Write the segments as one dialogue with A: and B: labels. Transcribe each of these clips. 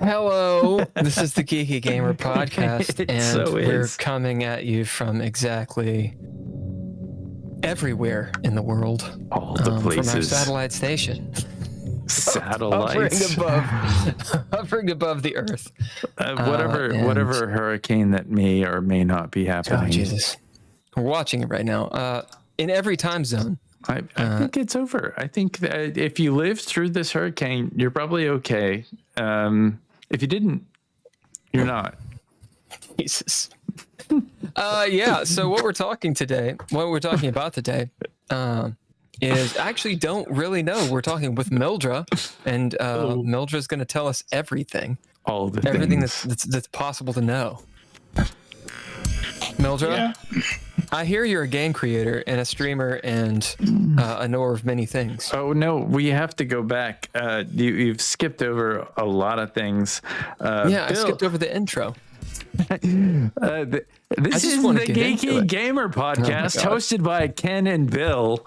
A: Hello, this is the Geeky Gamer podcast, and we're coming at you from exactly everywhere in the world.
B: All the places.
A: From our satellite station.
B: Satellites.
A: Hovering above the earth.
B: Whatever hurricane that may or may not be happening.
A: Oh, Jesus. We're watching it right now. In every time zone.
B: I think it's over. I think that if you lived through this hurricane, you're probably okay. If you didn't, you're not.
A: Jesus. Yeah. So what we're talking about today, is actually don't really know. We're talking with Mildra, and Mildra's going to tell us everything. Everything that's possible to know. Mildra, yeah. I hear you're a game creator and a streamer and a knower of many things.
B: Oh, no, we have to go back. You've skipped over a lot of things.
A: Bill, I skipped over the intro.
B: This is the Geeky Gamer podcast hosted by Ken and Bill.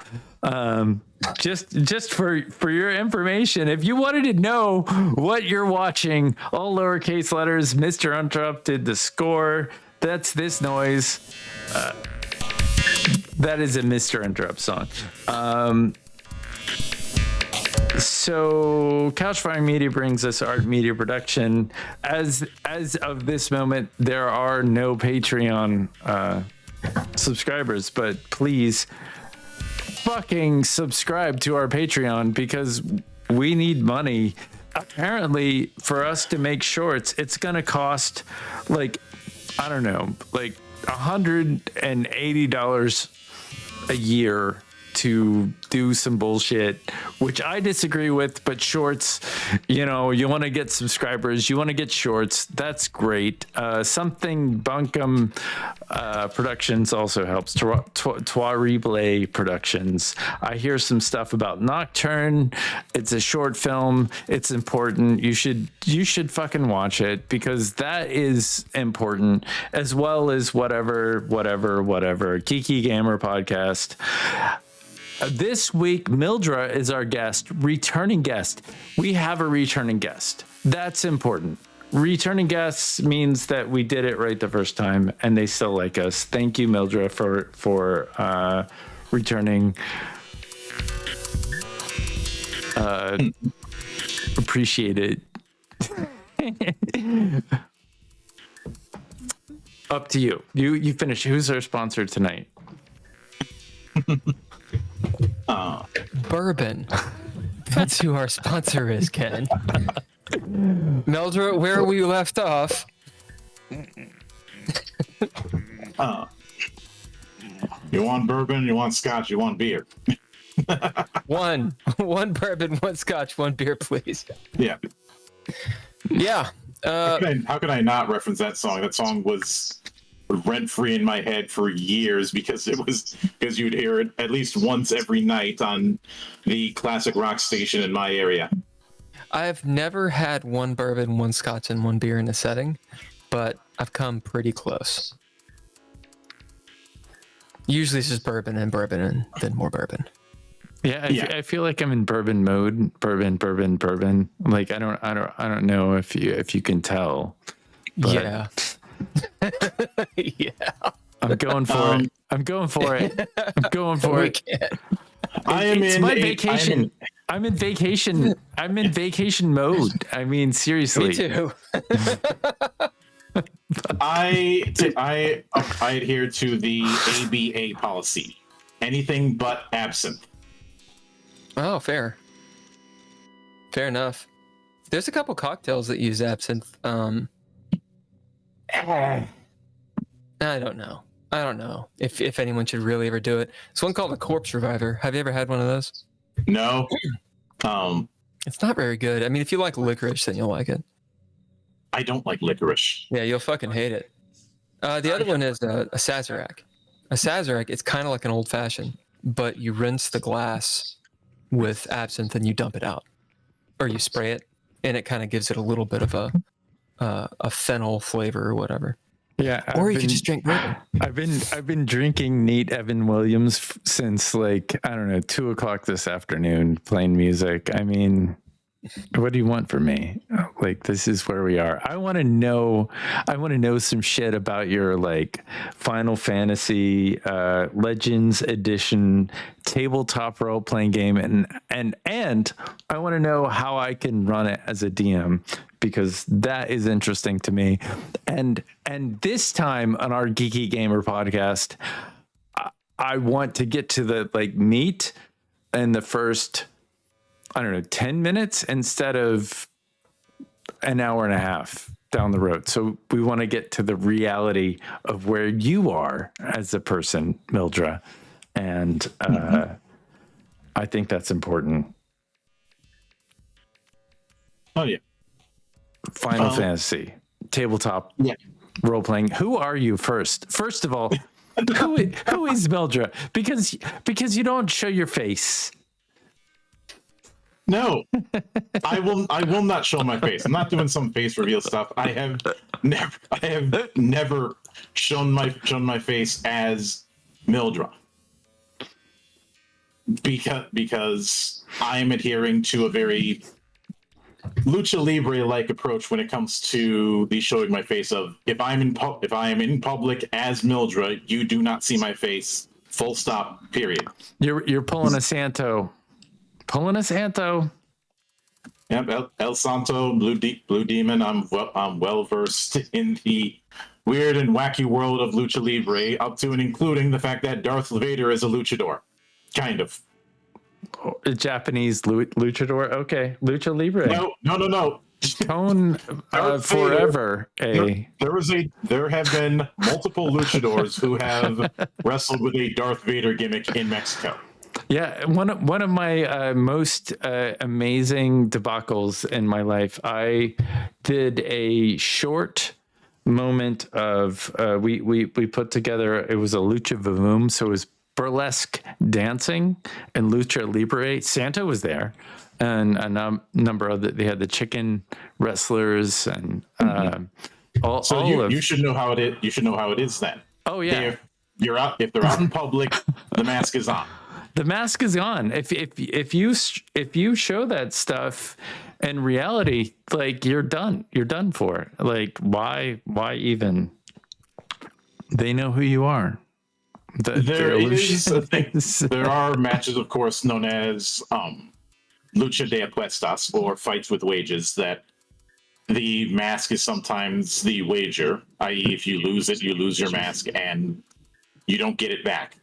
B: Just for your information, if you wanted to know what you're watching, all lowercase letters, Mr. Uninterrupted, the score, that's this noise. That is a Mr. Interrupt song. So Couchfire Media brings us art media production. As of this moment, there are no Patreon subscribers, but please fucking subscribe to our Patreon because we need money. Apparently, for us to make shorts, it's gonna cost like $180 a year to do some bullshit, which I disagree with, but shorts, you want to get subscribers, you want to get shorts, that's great. Something Bunkum Productions also helps. Trois Productions. I hear some stuff about Nocturne. It's a short film. It's important. You should fucking watch it because that is important, as well as whatever. Geeky Gamer podcast. This week, Mildra is our returning guest. We have a returning guest. That's important. Returning guests means that we did it right the first time and they still like us. Thank you, Mildra, for returning. Appreciate it. Up to you. You finish. Who's our sponsor tonight?
A: Bourbon. That's who our sponsor is, Ken. Mildra, where we left off.
C: You want bourbon, you want scotch, you want beer.
A: One bourbon, one scotch, one beer, please.
C: Yeah.
A: Yeah.
C: How could I not reference that song? That song was rent-free in my head for years because you'd hear it at least once every night on the classic rock station in my area.
A: I've never had one bourbon, one scotch, and one beer in a setting, but I've come pretty close. Usually it's just bourbon and then more bourbon.
B: Yeah, I feel like I'm in bourbon mode. Bourbon. Like I don't know if you can tell. But
A: yeah. Yeah.
B: I'm going for it. I'm going for it. I'm in vacation mode. I mean, seriously.
A: Me too.
C: I adhere to the ABA policy. Anything but absinthe.
A: Oh, fair enough. There's a couple cocktails that use absinthe. I don't know if anyone should really ever do it. There's one called a Corpse Reviver. Have you ever had one of those?
C: No.
A: It's not very good. I mean, if you like licorice, then you'll like it.
C: I don't like licorice.
A: Yeah, you'll fucking hate it. The other one is a Sazerac. A Sazerac, it's kind of like an old fashioned, but you rinse the glass with absinthe and you dump it out, or you spray it, and it kind of gives it a little bit of a fennel flavor or whatever.
B: Yeah,
A: you could just drink bourbon.
B: I've been drinking Nate Evan Williams since 2:00 this afternoon, playing music. I mean, what do you want from me? Like, this is where we are. I want to know some shit about your like Final Fantasy Legends Edition tabletop role playing game, and I want to know how I can run it as a DM, because that is interesting to me. And this time on our Geeky Gamer podcast, I want to get to the like meat in the first, I don't know, 10 minutes instead of an hour and a half down the road. So we want to get to the reality of where you are as a person, Mildra. And I think that's important.
C: Oh, yeah.
B: Final Fantasy, tabletop, role playing. Who are you first? First of all, who is Mildra? Because you don't show your face.
C: No, I will not show my face. I'm not doing some face reveal stuff. I have never shown my face as Mildra, because I am adhering to a very lucha libre like approach when it comes to the showing my face. Of if I am in public as Mildra, you do not see my face. Full stop. Period.
B: You're pulling a Santo.
C: Yep, El Santo, Blue Demon. I'm well versed in the weird and wacky world of lucha libre, up to and including the fact that Darth Vader is a luchador, kind of.
B: A Japanese luchador. Okay, lucha libre.
C: No.
B: Tone forever.
C: There have been multiple luchadors who have wrestled with a Darth Vader gimmick in Mexico.
B: Yeah, one of my most amazing debacles in my life. I did a short moment of we put together. It was a lucha vavoom, so it was burlesque dancing and lucha libre. Santa was there, and a number of they had the chicken wrestlers and all.
C: So you should know how it is. You should know how it is then.
B: Oh yeah,
C: if they're out in public, the mask is on.
B: The mask is on. If you show that stuff in reality, like you're done. You're done for. Like why even? They know who you are.
C: There are matches, of course, known as lucha de apuestas, or fights with wages, that the mask is sometimes the wager, i.e. if you lose it, you lose your mask and you don't get it back.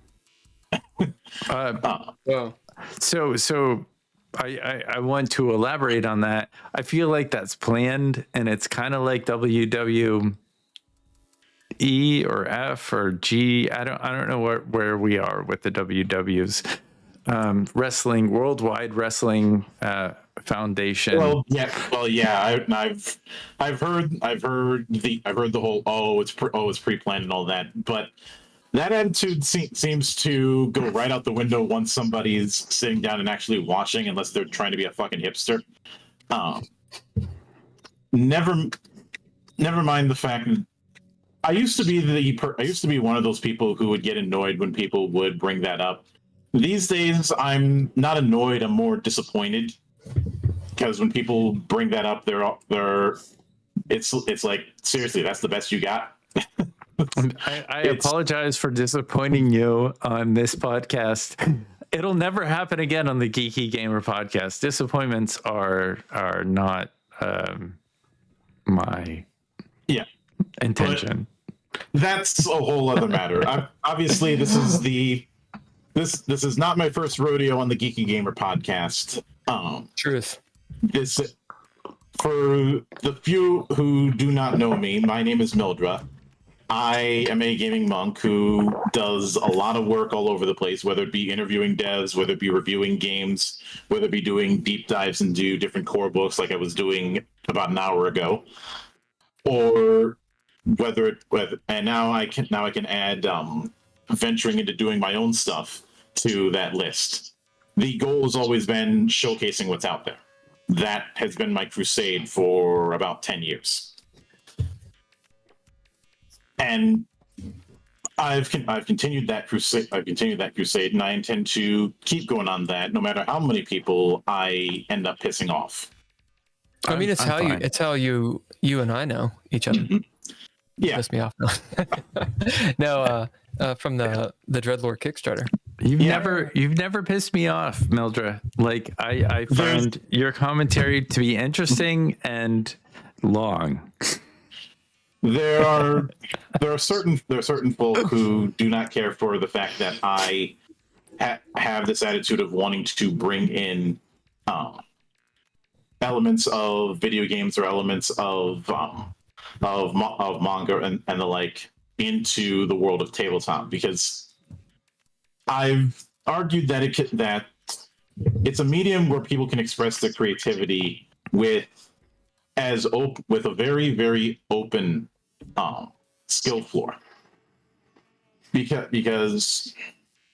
B: So I want to elaborate on that. I feel like that's planned, and it's kind of like WWE or F or G. I don't know where we are with the WWs. Wrestling, Worldwide Wrestling Foundation.
C: Well, yeah. I've heard the whole it's pre-planned and all that, but that attitude seems to go right out the window once somebody's sitting down and actually watching, unless they're trying to be a fucking hipster. Never mind the fact that I used to be one of those people who would get annoyed when people would bring that up. These days, I'm not annoyed. I'm more disappointed, because when people bring that up, it's like, seriously, that's the best you got.
B: I apologize for disappointing you on this podcast. It'll never happen again on the Geeky Gamer podcast. Disappointments are not my intention.
C: That's a whole other matter. Obviously, this is not my first rodeo on the Geeky Gamer podcast.
A: Truth.
C: For the few who do not know me, my name is Mildra. I am a gaming monk who does a lot of work all over the place, whether it be interviewing devs, whether it be reviewing games, whether it be doing deep dives into different core books like I was doing about an hour ago, or and now I can add venturing into doing my own stuff to that list. The goal has always been showcasing what's out there. That has been my crusade for about 10 years. And I've continued that crusade. And I intend to keep going on that, no matter how many people I end up pissing off.
A: I mean, it's how
B: fine.
A: you and I know each other.
C: Yeah.
A: Piss me off. No, from the Dreadlore Kickstarter.
B: You've
C: Yeah.
B: never pissed me off, Mildra. Like I find your commentary to be interesting and long.
C: There are certain folk who do not care for the fact that I have this attitude of wanting to bring in elements of video games or elements of manga and the like into the world of tabletop, because I've argued that that it's a medium where people can express their creativity with a very, very open skill floor. Because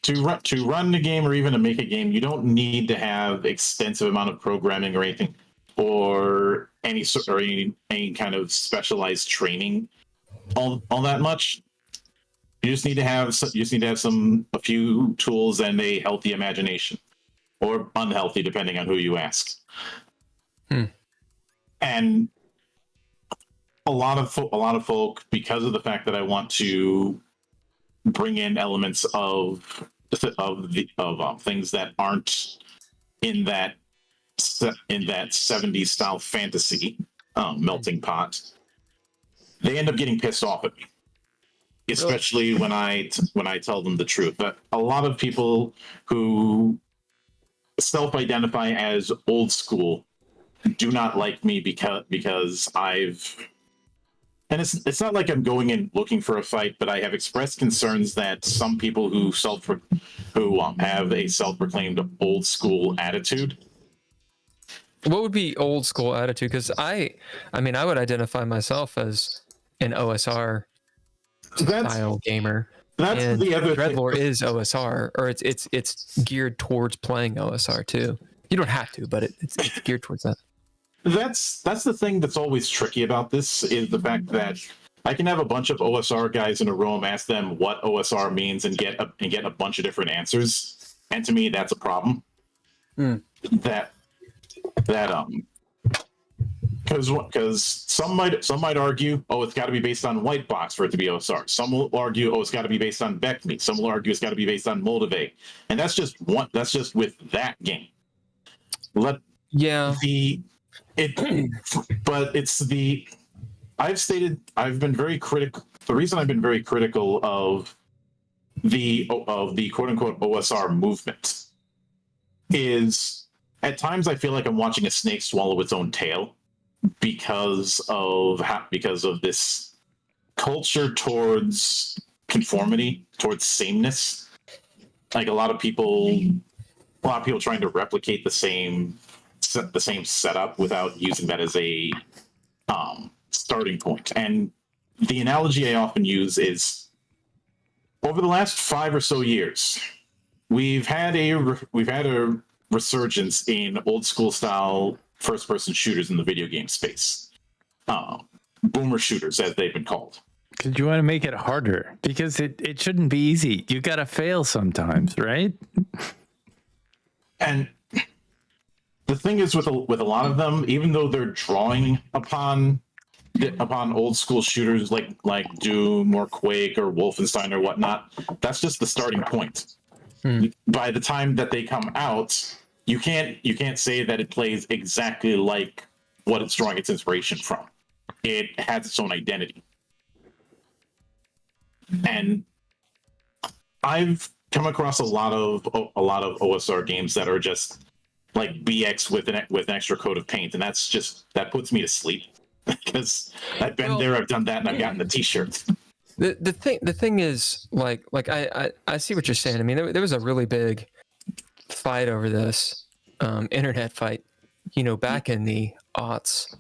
C: to run the game or even to make a game, you don't need to have extensive amount of programming or anything, or any kind of specialized training all that much. You just need to have a few tools and a healthy imagination, or unhealthy depending on who you ask. And a lot of folk, because of the fact that I want to bring in elements of things that aren't in that 70s style fantasy melting pot, they end up getting pissed off at me, especially when I tell them the truth. But a lot of people who self-identify as old school do not like me because and it's not like I'm going in looking for a fight, but I have expressed concerns that some people who have a self-proclaimed old school attitude.
A: What would be old school attitude? Because I mean, I would identify myself as an OSR style gamer.
C: That's the other thing.
A: Dreadlore is OSR, or it's geared towards playing OSR too. You don't have to, but it's geared towards that.
C: That's the thing that's always tricky about this, is the fact that I can have a bunch of OSR guys in a room, ask them what OSR means, and get a bunch of different answers. And to me, that's a problem. Because some might argue, oh, it's got to be based on white box for it to be OSR. Some will argue, oh, it's got to be based on Beckme. Some will argue it's got to be based on Moldave. And that's just with that game. But I've been very critical. The reason I've been very critical of the quote unquote OSR movement is, at times I feel like I'm watching a snake swallow its own tail, because of this culture towards conformity, towards sameness. Like a lot of people trying to replicate the same setup without using that as a starting point. And the analogy I often use is, over the last 5 or so years, we've had a resurgence in old school style first-person shooters in the video game space. Boomer shooters, as they've been called.
B: Because you want to make it harder, because it shouldn't be easy. You got to fail sometimes, right?
C: And the thing is, with a lot of them, even though they're drawing upon old school shooters like Doom or Quake or Wolfenstein or whatnot, that's just the starting point. By the time that they come out, you can't say that it plays exactly like what it's drawing its inspiration from. It has its own identity. And I've come across a lot of OSR games that are just like BX with an extra coat of paint, and that puts me to sleep, because I've been there, I've done that, and I've gotten the T-shirts.
A: The thing is, like I see what you're saying. I mean, there was a really big fight over this, internet fight, back in the aughts,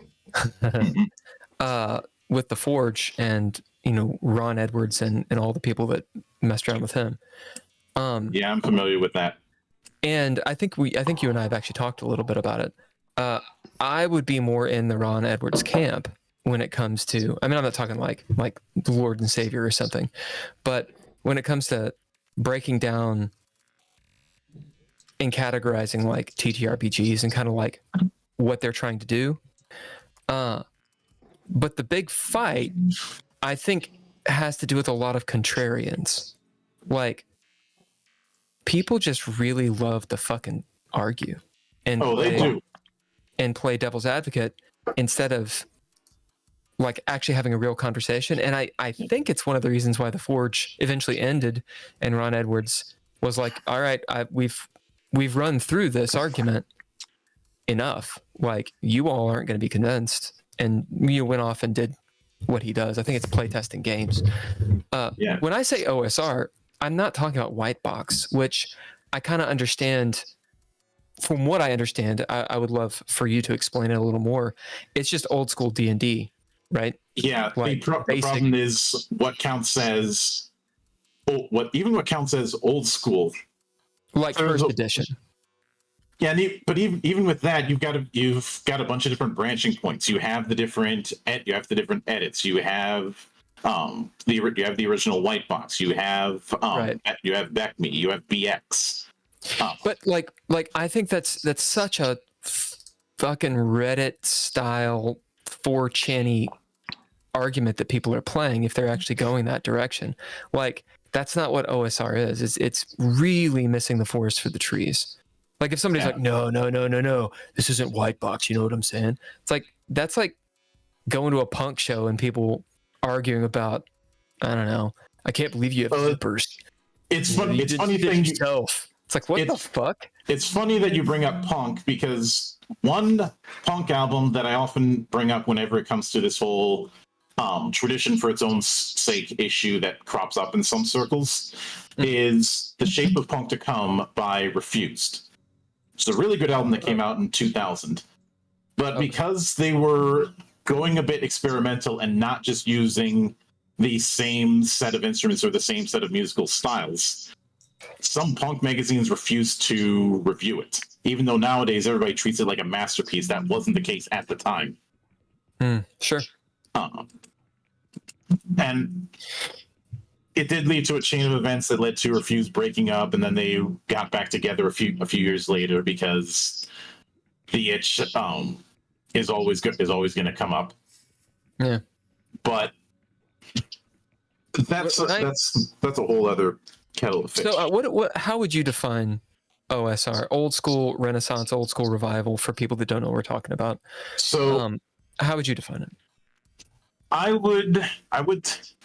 A: with the Forge and Ron Edwards and all the people that messed around with him.
C: Yeah, I'm familiar with that.
A: And I think you and I have actually talked a little bit about it. I would be more in the Ron Edwards camp when it comes to, I mean, I'm not talking like the Lord and Savior or something, but when it comes to breaking down and categorizing like TTRPGs and kind of like what they're trying to do, But the big fight, I think, has to do with a lot of contrarians. Like, people just really love to fucking argue and
C: they do.
A: and play devil's advocate instead of like actually having a real conversation. And I think it's one of the reasons why the Forge eventually ended, and Ron Edwards was like, all right, we've run through this argument enough. Like, you all aren't going to be convinced. And you went off and did what he does. I think it's playtesting games.
C: Yeah.
A: When I say OSR, I'm not talking about white box, which I kind of understand. From what I understand, I would love for you to explain it a little more. It's just old school D&D, right?
C: Yeah,
A: Like
C: the problem is what counts as what counts as old school,
A: like first edition.
C: Yeah, but even with that, you've got a bunch of different branching points. You have the different edits. You have the original white box. You have you have BECME. You have BX.
A: But like I think that's such a fucking Reddit style 4chan-y argument that people are playing if they're actually going that direction. Like, that's not what OSR is. It's really missing the forest for the trees. Like, if somebody's like, no, this isn't white box, you know what I'm saying? It's like, that's like going to a punk show and people arguing about, I don't know, I can't believe you have zippers.
C: It's funny. It's funny thing yourself.
A: It's like, what the fuck?
C: It's funny that you bring up punk, because one punk album that I often bring up whenever it comes to this whole tradition for its own sake issue that crops up in some circles is The Shape of Punk to Come by Refused. It's a really good album that came out in 2000. But because they were going a bit experimental and not just using the same set of instruments or the same set of musical styles, some punk magazines refused to review it, even though nowadays everybody treats it like a masterpiece. That wasn't the case at the time.
A: Sure.
C: And it did lead to a chain of events that led to Refused breaking up, and then they got back together a few years later, because the itch is always going to come up.
A: Yeah.
C: But that's a whole other kettle of fish.
A: So how would you define OSR? Old school Renaissance, old school revival, for people that don't know what we're talking about.
C: So
A: how would you define it?
C: I would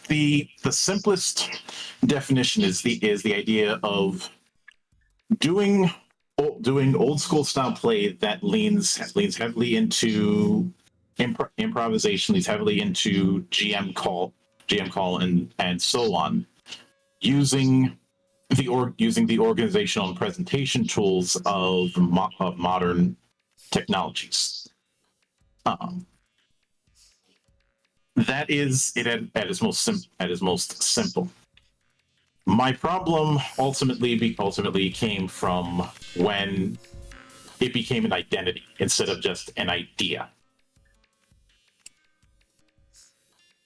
C: the simplest definition is the idea of doing old school style play that leans heavily into improvisation, leans heavily into GM call and so on, using the organizational and presentation tools of modern technologies. That is it at its most simple. My problem ultimately came from when it became an identity instead of just an idea.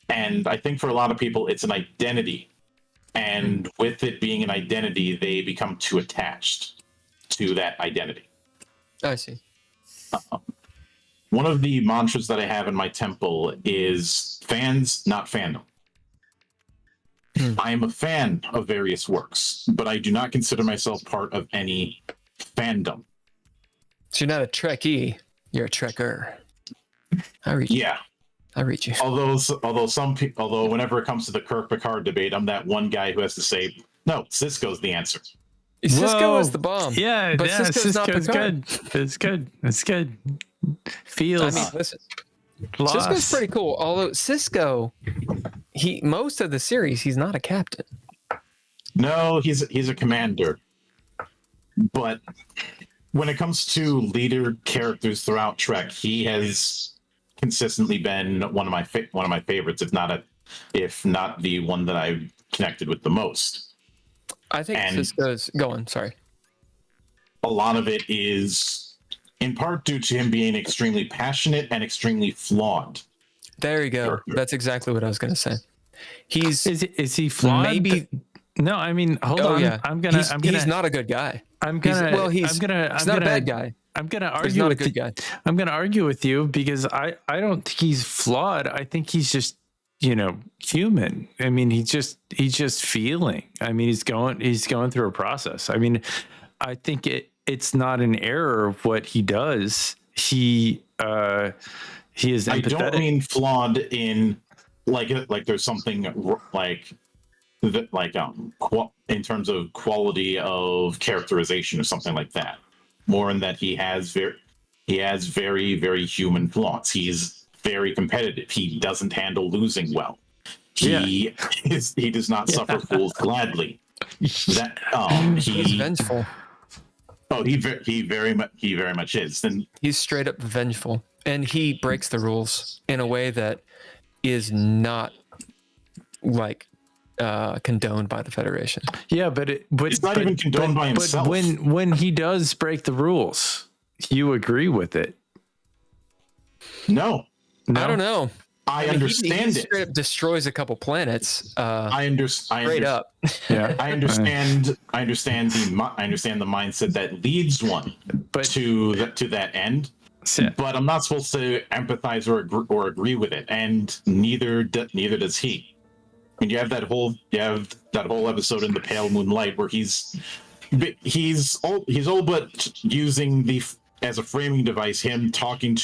C: And I think for a lot of people, it's an identity. And with it being an identity, they become too attached to that identity.
A: I see.
C: One of the mantras that I have in my temple is fans, not fandom. I am a fan of various works, but I do not consider myself part of any fandom.
A: So you're not a Trekkie, you're a Trekker. I read you.
C: Yeah.
A: I read you.
C: Although whenever it comes to the Kirk Picard debate, I'm that one guy who has to say, no, Cisco's the answer.
A: Cisco is the bomb.
B: Yeah,
A: but Cisco's not Picard.
B: Good. It's good. Feels.
A: I mean, listen.
B: Lost.
A: Cisco's pretty cool. Although Cisco, most of the series, he's not a captain.
C: No, he's a commander. But when it comes to leader characters throughout Trek, he has consistently been one of my favorites, if not the one that I've connected with the most.
A: I think Cisco's. Go on. Sorry.
C: A lot of it is in part due to him being extremely passionate and extremely flawed.
A: There you go.
C: Character.
A: That's exactly what I was going to say.
B: Is he flawed?
A: Maybe.
B: No, I mean, hold on.
A: Yeah.
B: He's
A: not a good guy.
B: I'm
A: not a bad guy.
B: I'm gonna
A: He's
B: argue
A: not a
B: with
A: good guy.
B: I'm gonna argue with you because I don't think he's flawed. I think he's just, you know, human. I mean, he's just feeling. I mean, he's going through a process. I mean, I think it's not an error of what he does. He is empathetic.
C: I don't mean flawed in like there's something like in terms of quality of characterization or something like that. More in that he has very, very human flaws. He's very competitive. He doesn't handle losing well. He does not suffer fools gladly. That
A: He's vengeful.
C: Oh, he very much is. And
A: He's straight up vengeful, and he breaks the rules in a way that is not like condoned by the Federation.
B: Yeah, but
C: it's not even condoned by himself.
B: But when he does break the rules, you agree with it?
C: No.
A: I don't know.
C: I understand
A: he
C: it.
A: straight up destroys a couple planets.
C: I understand.
A: Straight up.
B: Yeah,
C: I understand. I understand the mindset that leads one to that end. But I'm not supposed to empathize or agree with it, and neither does he. And you have that whole episode in the Pale Moonlight where he's all but using as a framing device him talking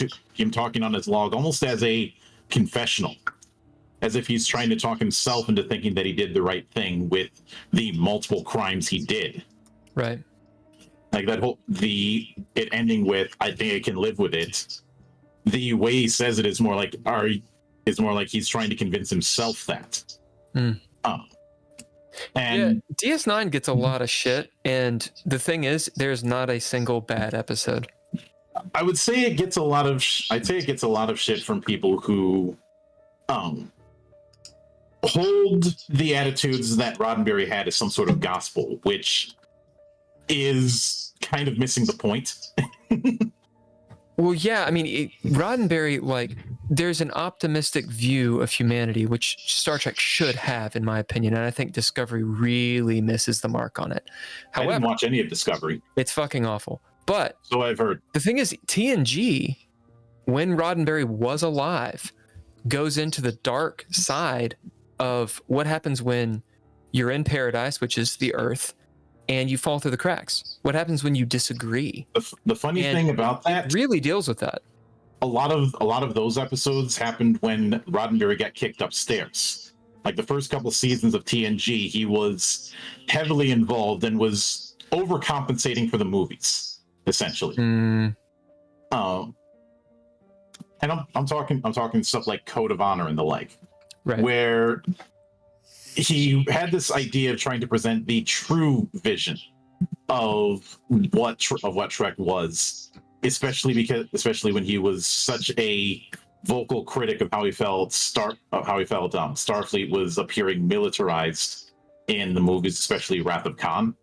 C: on his log almost as a confessional, as if he's trying to talk himself into thinking that he did the right thing with the multiple crimes he did.
A: Right.
C: Like that it ending with "I think I can live with it." The way he says it is more like he's trying to convince himself that.
A: Mm.
C: And
A: DS9 gets a lot of shit, and the thing is, there's not a single bad episode.
C: I would say it gets a lot of shit from people who hold the attitudes that Roddenberry had as some sort of gospel, which is kind of missing the point.
A: Well, yeah, I mean, Roddenberry, like, there's an optimistic view of humanity, which Star Trek should have, in my opinion, and I think Discovery really misses the mark on it. However,
C: I didn't watch any of Discovery.
A: It's fucking awful. But
C: so I've heard.
A: The thing is, TNG, when Roddenberry was alive, goes into the dark side of what happens when you're in paradise, which is the Earth, and you fall through the cracks. What happens when you disagree?
C: The funny thing about that,
A: it really deals with that.
C: A lot of those episodes happened when Roddenberry got kicked upstairs. Like the first couple seasons of TNG, he was heavily involved and was overcompensating for the movies, essentially.
A: Mm.
C: And I'm talking stuff like Code of Honor and the like,
A: right,
C: where he had this idea of trying to present the true vision of what Trek was, especially when he was such a vocal critic of how he felt Starfleet was appearing militarized in the movies, especially Wrath of Khan.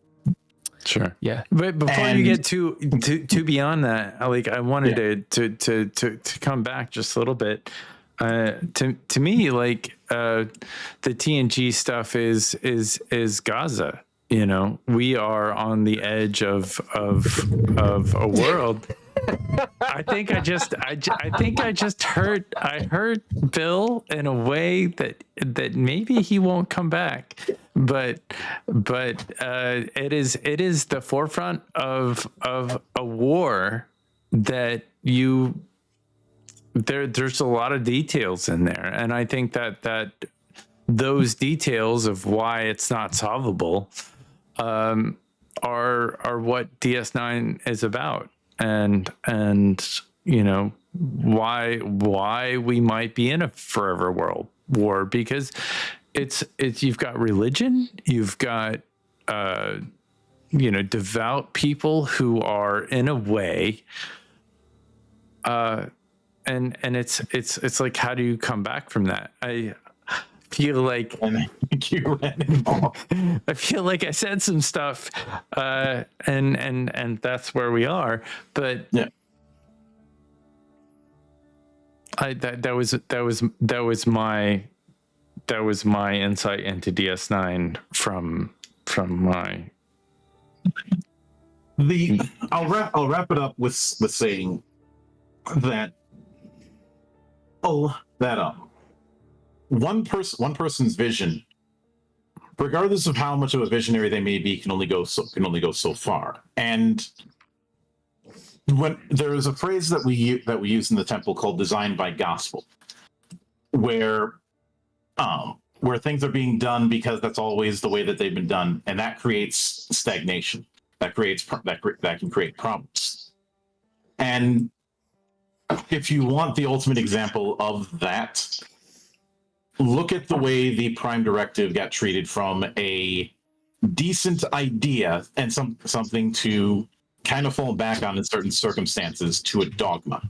B: Sure.
A: Yeah.
B: But before you get to beyond that, like I wanted to come back just a little bit. To me, like the TNG stuff is Gaza. You know, we are on the edge of a world. I think I just hurt Bill in a way that maybe he won't come back. But it is the forefront of a war that there's a lot of details in there, and I think that those details of why it's not solvable are what DS9 is about, and you know why we might be in a forever world war, because it's you've got religion, you've got devout people who are in a way and it's like, how do you come back from that? I feel like I feel like I said some stuff and that's where we are, but
C: yeah,
B: that was my insight into DS9 from my
C: I'll wrap it up with saying that one person's vision, regardless of how much of a visionary they may be, can only go so far. And when there is a phrase that we use in the temple called "design by gospel," where things are being done because that's always the way that they've been done, and that creates stagnation. That can create problems. And if you want the ultimate example of that, look at the way the Prime Directive got treated from a decent idea and something to kind of fall back on in certain circumstances to a dogma.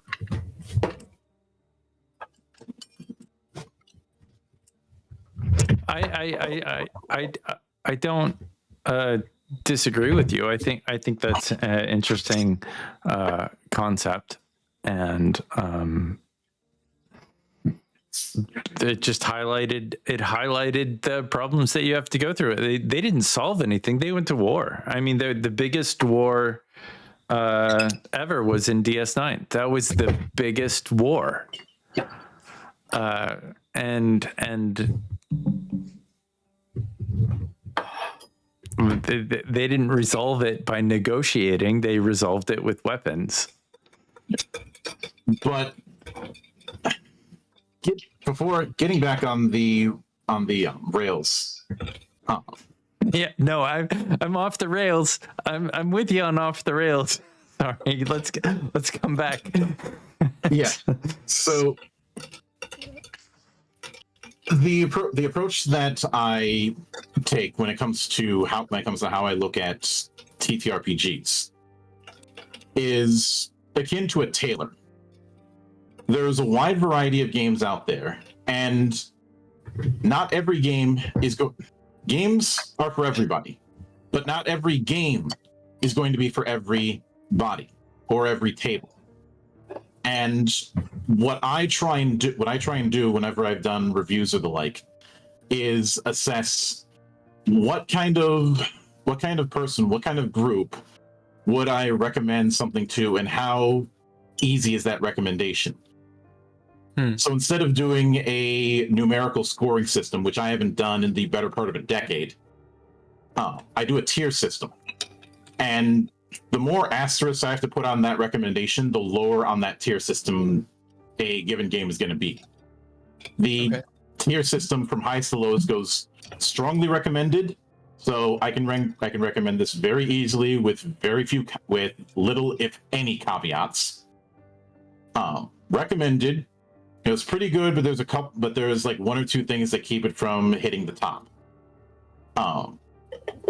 B: I don't disagree with you. I think that's an interesting concept, and it just highlighted the problems that you have to go through. They didn't solve anything. They went to war. I mean, the biggest war ever was in DS9. That was the biggest war, and they didn't resolve it by negotiating. They resolved it with weapons.
C: But before getting back on the rails,
B: yeah, no, I'm off the rails. I'm with you on off the rails. Sorry, let's come back.
C: Yeah. So the approach that I take when it comes to how I look at TTRPGs is akin to a tailor. There's a wide variety of games out there, and not every game is games are for everybody, but not every game is going to be for every body or every table. And what I try and do whenever I've done reviews or the like is assess what kind of person, what kind of group would I recommend something to, and how easy is that recommendation. So instead of doing a numerical scoring system, which I haven't done in the better part of a decade, I do a tier system. And the more asterisks I have to put on that recommendation, the lower on that tier system a given game is going to be. The tier system from highest to lowest goes strongly recommended. So I can recommend this very easily with little, if any, caveats. Recommended. It was pretty good, but there's like one or two things that keep it from hitting the top.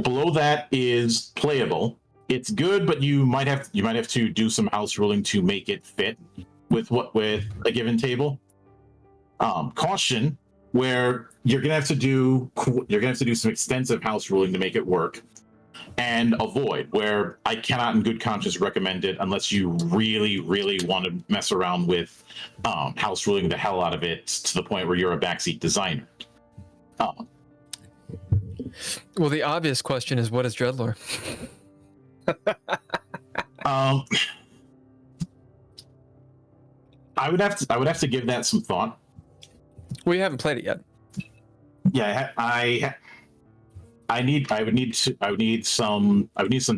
C: Below that is playable. It's good, but you might have to do some house ruling to make it fit with a given table. Caution, where you're gonna have to do some extensive house ruling to make it work. And avoid, where I cannot in good conscience recommend it unless you really, really want to mess around with house ruling the hell out of it to the point where you're a backseat designer.
A: Well, the obvious question is, what is dreadlore?
C: I would have to give that some thought.
A: Well, you haven't played it yet.
C: Yeah, I would need some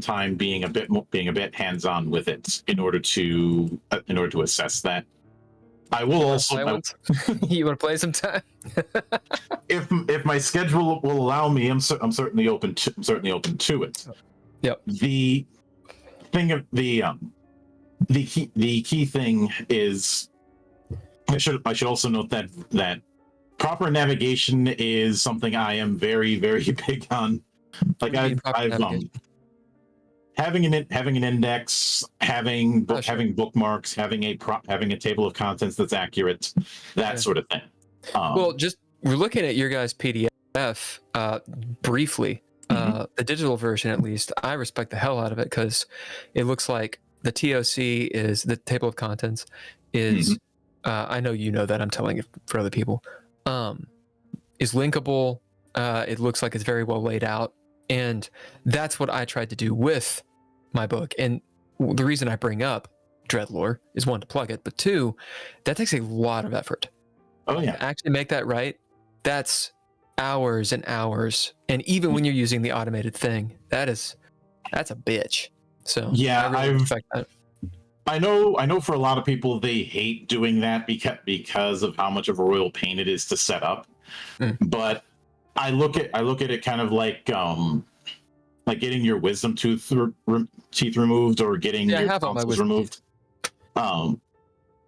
C: time being a bit hands-on with it in order to assess that. I will also.
A: You want to play some time?
C: if my schedule will allow me, I'm certainly open to it.
A: Yep.
C: The key thing is I should also note that proper navigation is something I am very, very big on. Like having an index, having bookmarks, having a table of contents that's accurate, that sort of thing.
A: Well, we're looking at your guys' PDF briefly. The digital version, at least, I respect the hell out of it because it looks like the TOC is the table of contents is. I know you know that. I'm telling it for other people. Is linkable. It looks like it's very well laid out, and that's what I tried to do with my book. And the reason I bring up dreadlore is, one, to plug it, but two, that takes a lot of effort.
C: Oh yeah.
A: To actually make that right, that's hours and hours. And even when you're using the automated thing, that's a bitch. So
C: Yeah,
A: I really respect that.
C: I know for a lot of people they hate doing that because of how much of a royal pain it is to set up. But I look at it kind of like getting your wisdom teeth removed or getting your tonsils removed.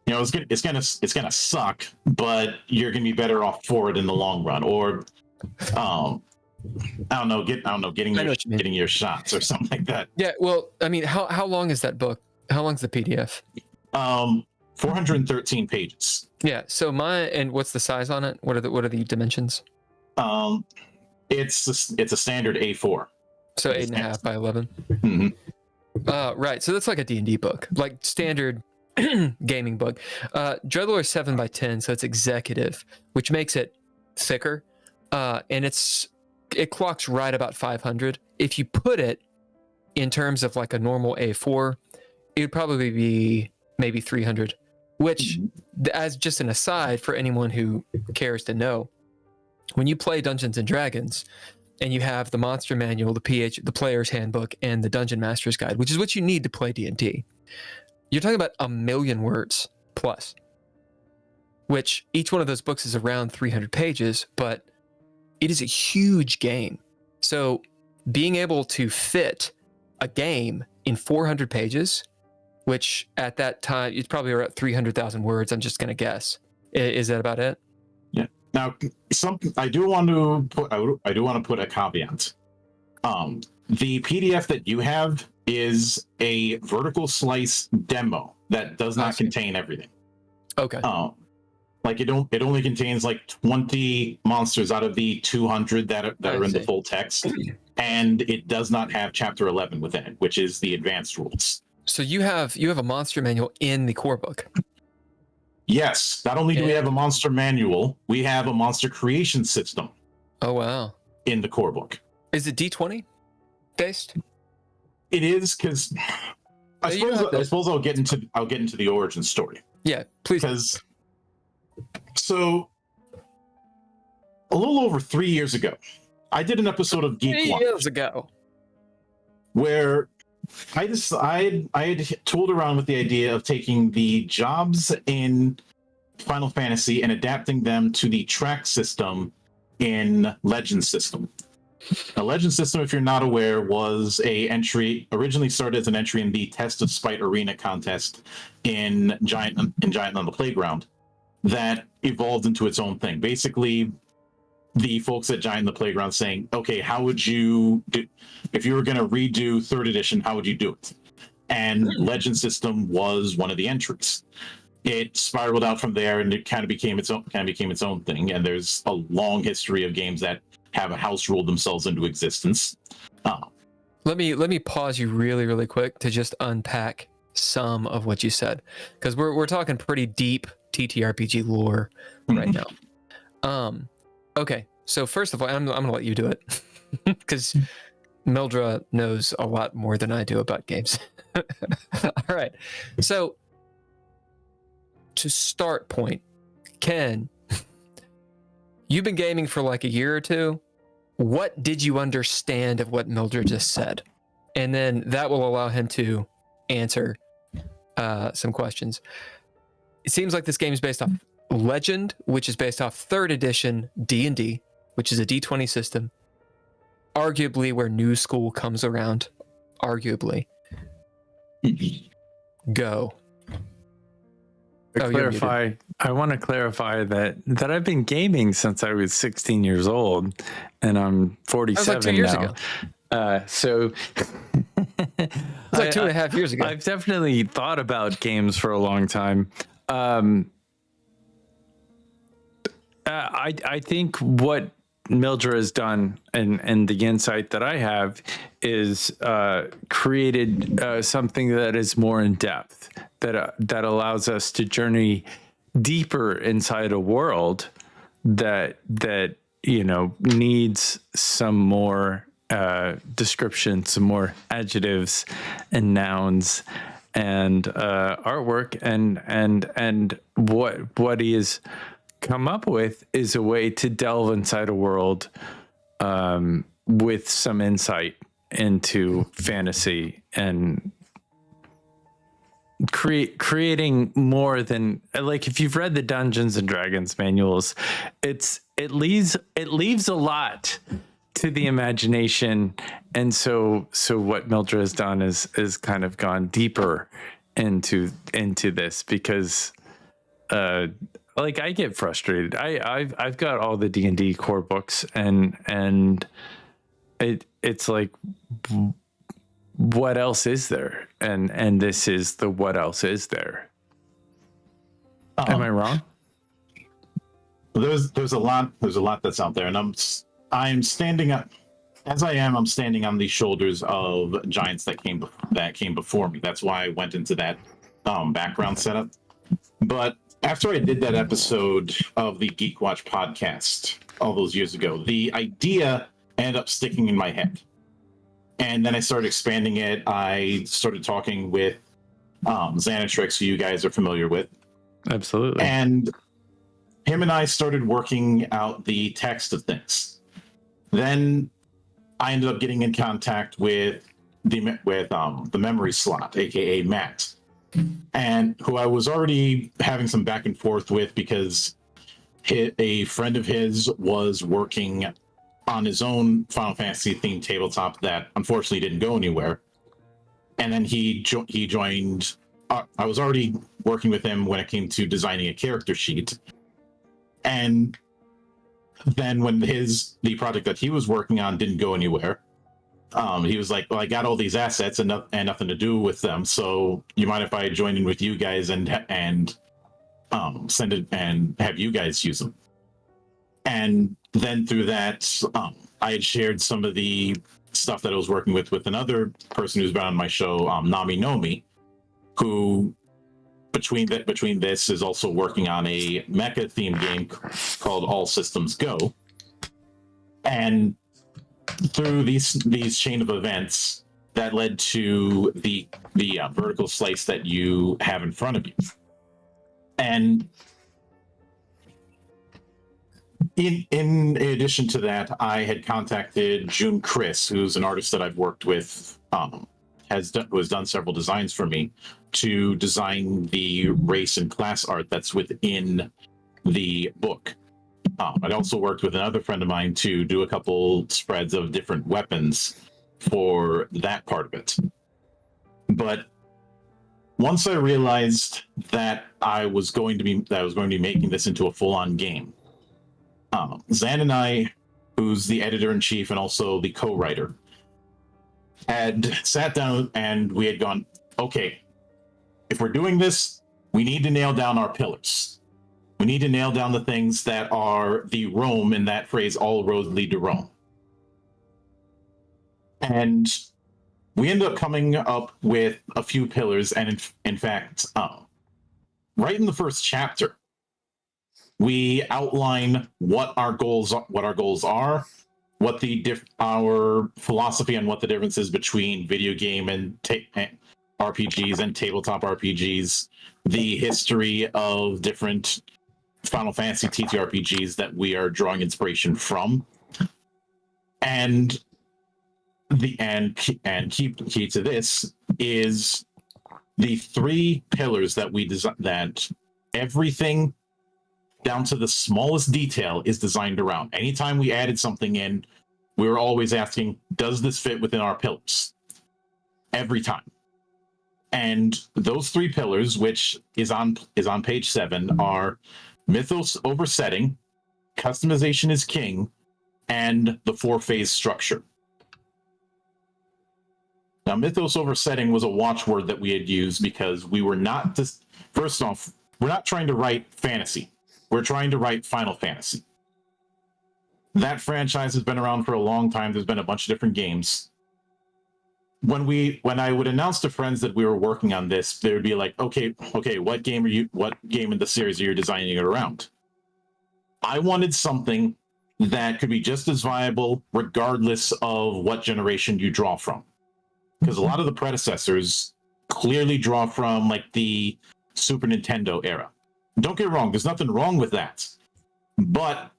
C: It's gonna suck, but you're gonna be better off for it in the long run. Or getting your shots or something like that.
A: Yeah, well, I mean, how long is that book? How long's the PDF?
C: 413 pages.
A: Yeah. So and what's the size on it? What are the dimensions?
C: It's a standard A4.
A: So 8.5 by 11.
C: Mm-hmm.
A: Right. So that's like a D&D book, like standard gaming book. Dreadlore is 7 by 10, so it's executive, which makes it thicker. And it clocks right about 500. If you put it in terms of like a normal A4, it would probably be maybe 300, which, as just an aside for anyone who cares to know, when you play Dungeons and Dragons and you have the monster manual, the player's handbook, and the dungeon master's guide, which is what you need to play D&D, you're talking about 1 million words plus, which each one of those books is around 300 pages, but it is a huge game. So being able to fit a game in 400 pages, which at that time, it's probably around 300,000 words, I'm just going to guess. Is that about it?
C: Yeah. Now, I do want to put a caveat. The PDF that you have is a vertical slice demo that does not contain everything.
A: Okay.
C: It only contains like 20 monsters out of the 200 that are in the full text, and it does not have chapter 11 within it, which is the advanced rules.
A: So you have a monster manual in the core book.
C: Yes. Not only do we have a monster manual, we have a monster creation system.
A: Oh wow.
C: In the core book.
A: Is it D20 based?
C: It is, because I suppose I'll get into the origin story.
A: Yeah, please.
C: Because so a little over 3 years ago, I did an episode of Geek
A: 3 years ago,
C: where I had tooled around with the idea of taking the jobs in Final Fantasy and adapting them to the track system in Legend System. A Legend System, if you're not aware, was originally started as an entry in the Test of Spite Arena contest in Giant on the Playground, that evolved into its own thing. Basically, the folks at Giant on the Playground saying, okay, how would you do, if you were going to redo 3rd edition, how would you do it? And Legend System was one of the entries. It spiraled out from there, and it kind of became its own thing. And there's a long history of games that have a house ruled themselves into existence.
A: Let me pause you really, really quick to just unpack some of what you said, because we're talking pretty deep TTRPG lore right now. Okay, so first of all, I'm gonna let you do it because Mildra knows a lot more than I do about games. All right, so to start point, Ken, you've been gaming for like a year or two. What did you understand of what Mildred just said? And then that will allow him to answer some questions. It seems like this game is based off Legend, which is based off 3rd edition D&D, which is a D20 system, arguably where New School comes around. Arguably. Go.
B: I want to clarify that I've been gaming since I was 16 years old, and I'm 47
A: that was like 2 years
B: now.
A: Ago.
B: So
A: it's like 2.5 years ago.
B: I've definitely thought about games for a long time. I think what Mildra has done, and the insight that I have, is created something that is more in depth, that allows us to journey deeper inside a world that needs some more description, some more adjectives and nouns and artwork, and what he has come up with is a way to delve inside a world with some insight into fantasy and creating more than, like, if you've read the Dungeons and Dragons manuals, it leaves a lot to the imagination. And so what Mildra has done is kind of gone deeper into this, because like, I get frustrated. I've got all the D&D core books, and it's like, what else is there? And this is the what else is there. Am I wrong?
C: There's a lot that's out there, and I'm standing up as I am. I'm standing on the shoulders of giants that came before me. That's why I went into that background setup. But after I did that episode of the Geek Watch podcast all those years ago, the idea ended up sticking in my head. And then I started expanding it. I started talking with Xanatrix, who you guys are familiar with.
B: Absolutely.
C: And him and I started working out the text of things. Then I ended up getting in contact with the memory slot, aka Matt, and who I was already having some back and forth with, because a friend of his was working on his own Final Fantasy themed tabletop that unfortunately didn't go anywhere. And then he joined. I was already working with him when it came to designing a character sheet. And then when the project that he was working on didn't go anywhere, he was like, well, I got all these assets and nothing to do with them. So you mind if I join in with you guys and send it and have you guys use them? And then through that, I had shared some of the stuff that I was working with another person who's been on my show, Nami Nomi, who between this is also working on a mecha themed game called All Systems Go. And through these chain of events, that led to the vertical slice that you have in front of you. And in addition to that, I had contacted June Chris, who's an artist that I've worked with, who has done several designs for me, to design the race and class art that's within the book. I'd also worked with another friend of mine to do a couple spreads of different weapons for that part of it. But once I realized that I was going to be making this into a full-on game, Zan and I, who's the editor-in-chief and also the co-writer, had sat down and we had gone, okay, if we're doing this, we need to nail down our pillars. We need to nail down the things that are the Rome in that phrase, all roads lead to Rome. And we ended up coming up with a few pillars, and in fact, right in the first chapter, we outline what our goals are, what our philosophy and what the difference is between video game and RPGs and tabletop RPGs, the history of different Final Fantasy TTRPGs that we are drawing inspiration from, and key to this is the three pillars that we design, that everything down to the smallest detail is designed around. Anytime we added something in, we were always asking, does this fit within our pillars? Every time. And those three pillars, which is on page 7, are mythos over setting, customization is king, and the 4-phase structure. Now, mythos over setting was a watchword that we had used because we were not just, first off, we're not trying to write fantasy. We're trying to write Final Fantasy. That franchise has been around for a long time. There's been a bunch of different games. When I would announce to friends that we were working on this, they would be like, okay, what game in the series are you designing it around? I wanted something that could be just as viable regardless of what generation you draw from. Because a lot of the predecessors clearly draw from like the Super Nintendo era. Don't get me wrong, there's nothing wrong with that. But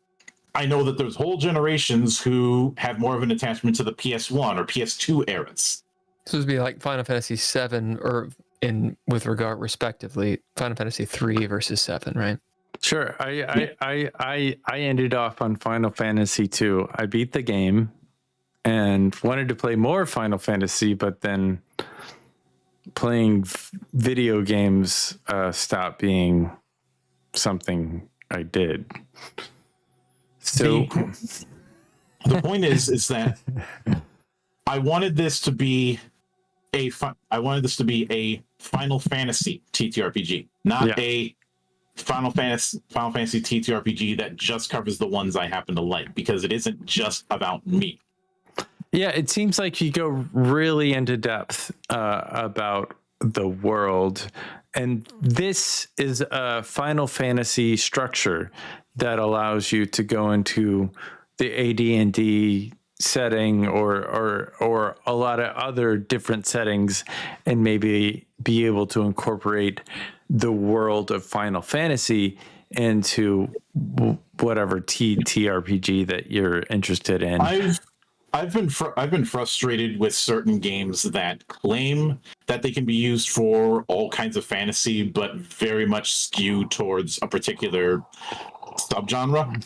C: I know that there's whole generations who have more of an attachment to the PS1 or PS2 eras.
A: So this would be like Final Fantasy 7 or with regard respectively, Final Fantasy 3 versus 7, right?
B: Sure. I ended off on Final Fantasy 2. I beat the game and wanted to play more Final Fantasy, but then playing video games stopped being something I did. So
C: the point is that I wanted this to be a Final Fantasy TTRPG, not a Final Fantasy TTRPG that just covers the ones I happen to like, because it isn't just about me.
B: Yeah, it seems like you go really into depth about the world, and this is a Final Fantasy structure that allows you to go into the AD&D setting or a lot of other different settings and maybe be able to incorporate the world of Final Fantasy into whatever TTRPG that you're interested in.
C: I've been frustrated with certain games that claim that they can be used for all kinds of fantasy, but very much skew towards a particular subgenre.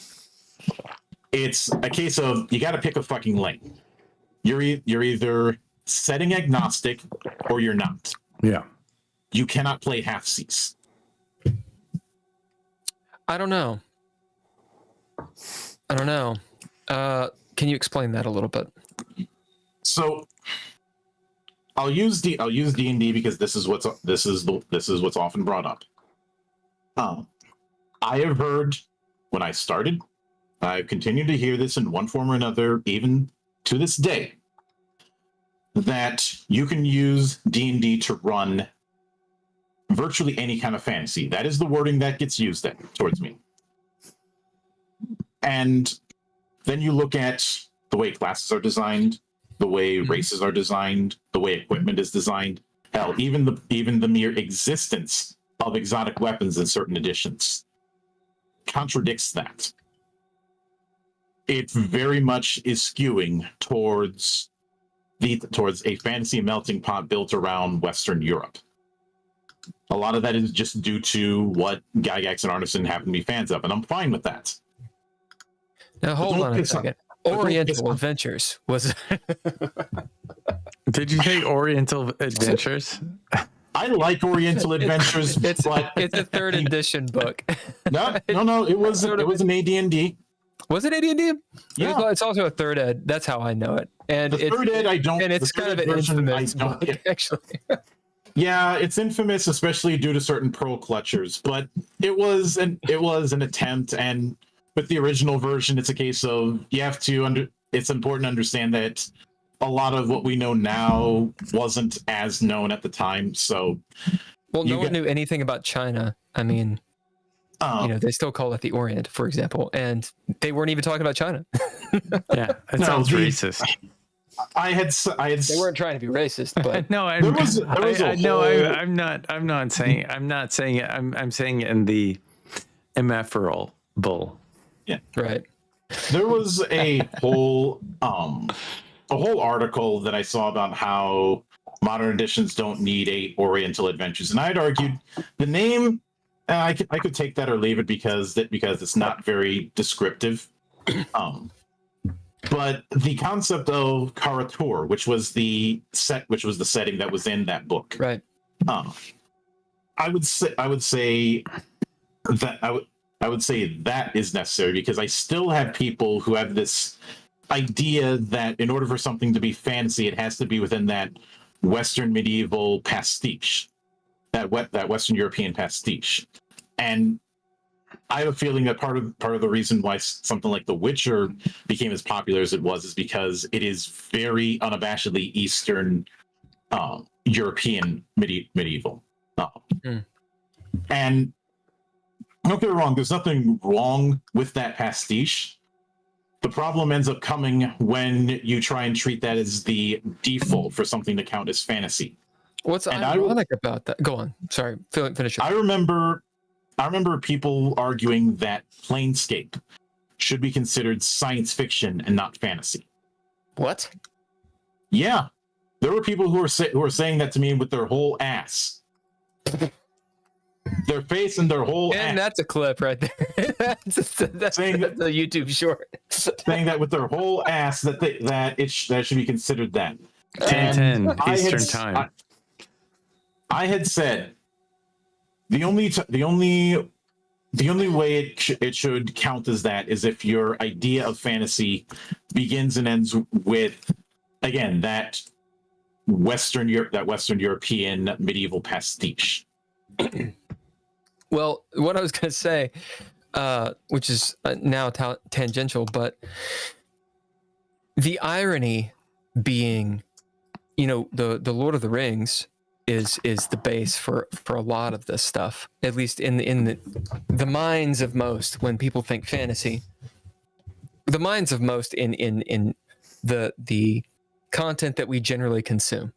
C: It's a case of you got to pick a fucking lane. You're either setting agnostic or you're not.
B: Yeah.
C: You cannot play halfsies.
A: I don't know. Can you explain that a little bit?
C: So I'll use D&D because this is what's often brought up. I have heard when I started, I've continued to hear this in one form or another, even to this day, that you can use D&D to run virtually any kind of fantasy. That is the wording that gets used towards me. And then you look at the way classes are designed, the way races are designed, the way equipment is designed. Hell, even the mere existence of exotic weapons in certain editions contradicts that. It very much is skewing towards a fantasy melting pot built around Western Europe. A lot of that is just due to what Gygax and Arneson happen to be fans of, and I'm fine with that.
A: Now hold on a second. Oriental Adventures was.
B: Did you say Oriental Adventures?
C: I like Oriental Adventures, but
A: it's a third edition book.
C: No. It was an AD&D.
A: Was it AD&D?
C: Yeah,
A: it's also a third ed. That's how I know it. And
C: the third ed, I don't.
A: And it's kind of an infamous book, actually.
C: Yeah, it's infamous, especially due to certain pearl clutchers. But it was an attempt, and with the original version, it's a case of it's important to understand that a lot of what we know now wasn't as known at the time. So,
A: well, no one knew anything about China. I mean, they still call it the Orient, for example, and they weren't even talking about China.
B: Yeah, it sounds racist.
C: They
A: weren't trying to be racist, but
B: no, I'm not saying it. I'm saying it in the immeasurable.
C: Yeah,
A: right.
C: There was a whole article that I saw about how modern editions don't need Oriental Adventures, and I'd argued the name. I could take that or leave it because it's not very descriptive. But the concept of Karatur, which was the setting that was in that book,
A: right?
C: I would say that is necessary because I still have people who have this idea that in order for something to be fantasy, it has to be within that Western medieval pastiche, that Western European pastiche. And I have a feeling that part of the reason why something like The Witcher became as popular as it was is because it is very unabashedly Eastern European medieval. And don't get me wrong, there's nothing wrong with that pastiche, The problem ends up coming when you try and treat that as the default for something to count as fantasy.
A: What's
C: And
A: ironic about that? Go on. Sorry, finish it.
C: I remember people arguing that Planescape should be considered science fiction and not fantasy.
A: What?
C: Yeah, there were people who were saying that to me with their whole ass, their face and their whole
A: And
C: ass.
A: that's a clip right there. that's a YouTube short.
C: Saying that with their whole ass that that should be considered that.
B: 10 Eastern time.
C: I had said the only way it should count as that is if your idea of fantasy begins and ends with, again, that Western European medieval pastiche.
A: Well, what I was going to say, which is now tangential, but the irony being, the Lord of the Rings is the base for a lot of this stuff, at least in the minds of most when people think fantasy. The minds of most in the content that we generally consume.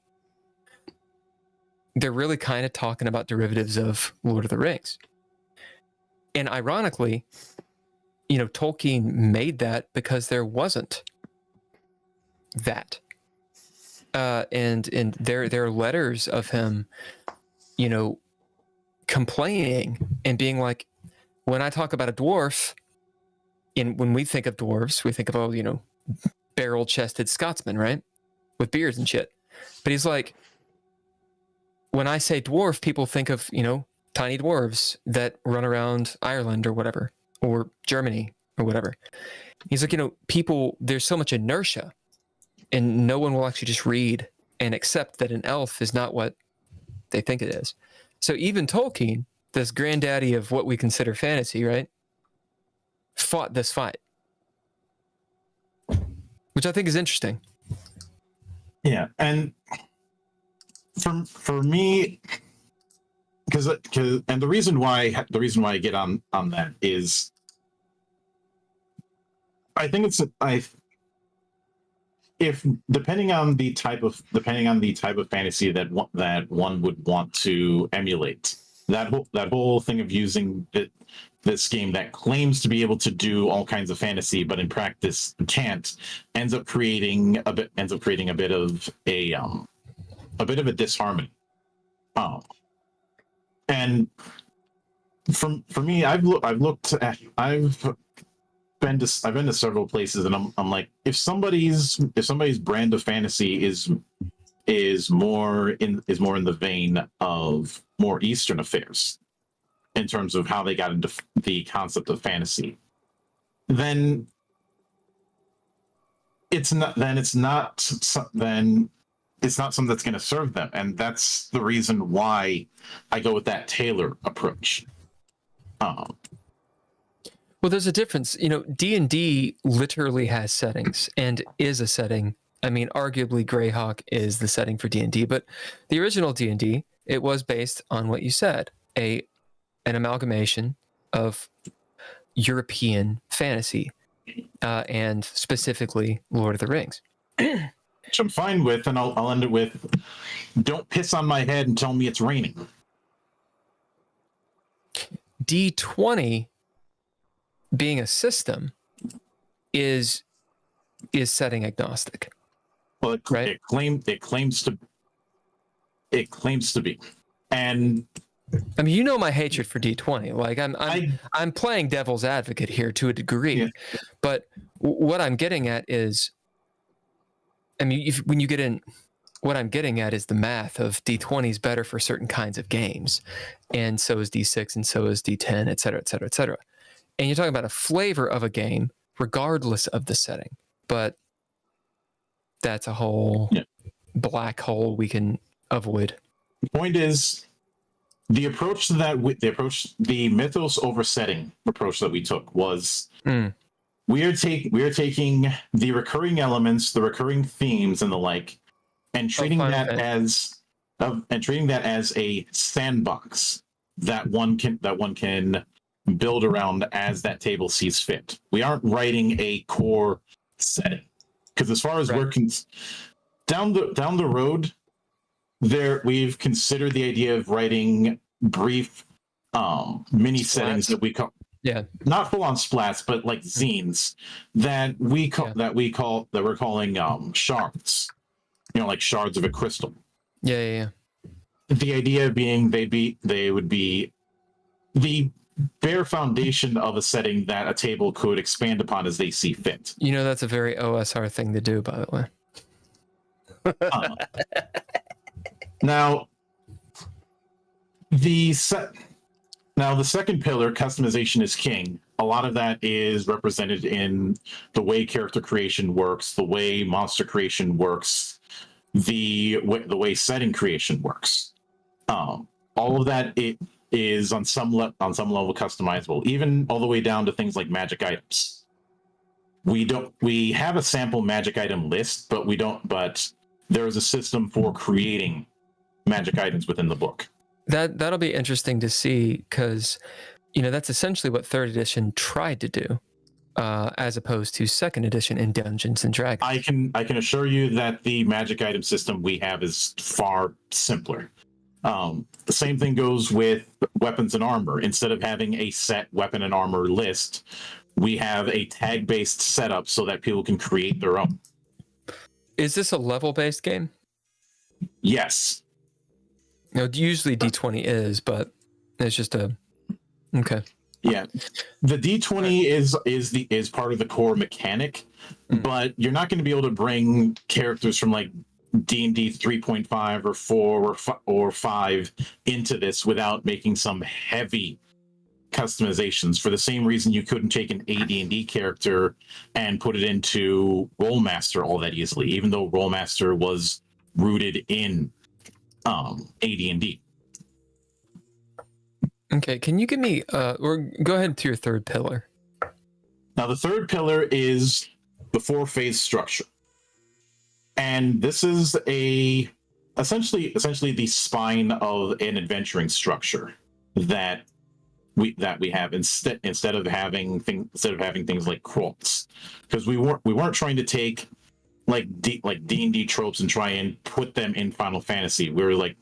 A: They're really kind of talking about derivatives of Lord of the Rings. And ironically, Tolkien made that because there wasn't that. And there are letters of him, complaining and being like, when I talk about a dwarf, when we think of dwarves, we think of, barrel-chested Scotsmen, right? With beards and shit. But he's like, when I say dwarf, people think of, tiny dwarves that run around Ireland or whatever, or Germany or whatever. He's like, people, there's so much inertia, and no one will actually just read and accept that an elf is not what they think it is. So even Tolkien, this granddaddy of what we consider fantasy, right, fought this fight, which I think is interesting.
C: Yeah, and for me, because the reason why I get on that is, I think if depending on the type of fantasy that one would want to emulate, that whole thing of using this game that claims to be able to do all kinds of fantasy but in practice can't, ends up creating a bit of a disharmony. And for me, I've been to several places, and I'm like, if somebody's brand of fantasy is more in the vein of more Eastern affairs in terms of how they got into the concept of fantasy, then it's not something that's going to serve them, and that's the reason why I go with that Taylor approach.
A: Well, there's a difference. D&D literally has settings and is a setting. I mean, arguably Greyhawk is the setting for D&D, but the original D&D, it was based on what you said, an amalgamation of European fantasy, and specifically Lord of the Rings.
C: Which I'm fine with, and I'll end it with, don't piss on my head and tell me it's raining.
A: D20 being a system is setting agnostic.
C: Well,
A: right?
C: it claims to be. And
A: I mean, my hatred for D20. Like I'm playing devil's advocate here to a degree,
C: yeah.
A: But what I'm getting at is, I mean, when you get in, what I'm getting at is the math of D20 is better for certain kinds of games, and so is D6, and so is D10, et cetera, et cetera, et cetera. And you're talking about a flavor of a game, regardless of the setting. But that's a whole black hole we can avoid.
C: The point is, the mythos over setting approach that we took was we are taking the recurring elements, the recurring themes, and the like, and treating that as a sandbox that one can build around as that table sees fit. We aren't writing a core setting, because as far as
A: Right.
C: we're down the road, we've considered the idea of writing brief mini settings
A: Splats?
C: that we call
A: Yeah.
C: not full on splats, but like zines that we're calling shards. Like shards of a crystal.
A: Yeah.
C: The idea being they would be the bare foundation of a setting that a table could expand upon as they see fit.
A: That's a very OSR thing to do, by the way.
C: Now, the second pillar, customization is king. A lot of that is represented in the way character creation works, the way monster creation works, the way setting creation works. All of that it is on some level customizable, even all the way down to things like magic items. We have a sample magic item list, but there is a system for creating magic items within the book.
A: That'll be interesting to see, because that's essentially what third edition tried to do, as opposed to second edition in Dungeons and Dragons.
C: I can assure you that the magic item system we have is far simpler. The same thing goes with weapons and armor. Instead of having a set weapon and armor list, we have a tag-based setup so that people can create their own.
A: Is this a level-based game?
C: Yes.
A: Usually D20 is, but it's just okay.
C: Yeah, the D20 is part of the core mechanic, but you're not going to be able to bring characters from like D&D 3.5 or 4 or 5 into this without making some heavy customizations. For the same reason you couldn't take an AD&D character and put it into Rollmaster all that easily, even though Rollmaster was rooted in AD&D.
A: Okay, can you give me or go ahead to your third pillar?
C: Now the third pillar is the 4-phase structure. And this is essentially the spine of an adventuring structure that we have instead of having things like quotes, because we weren't trying to take like D&D tropes and try and put them in Final Fantasy. We were like,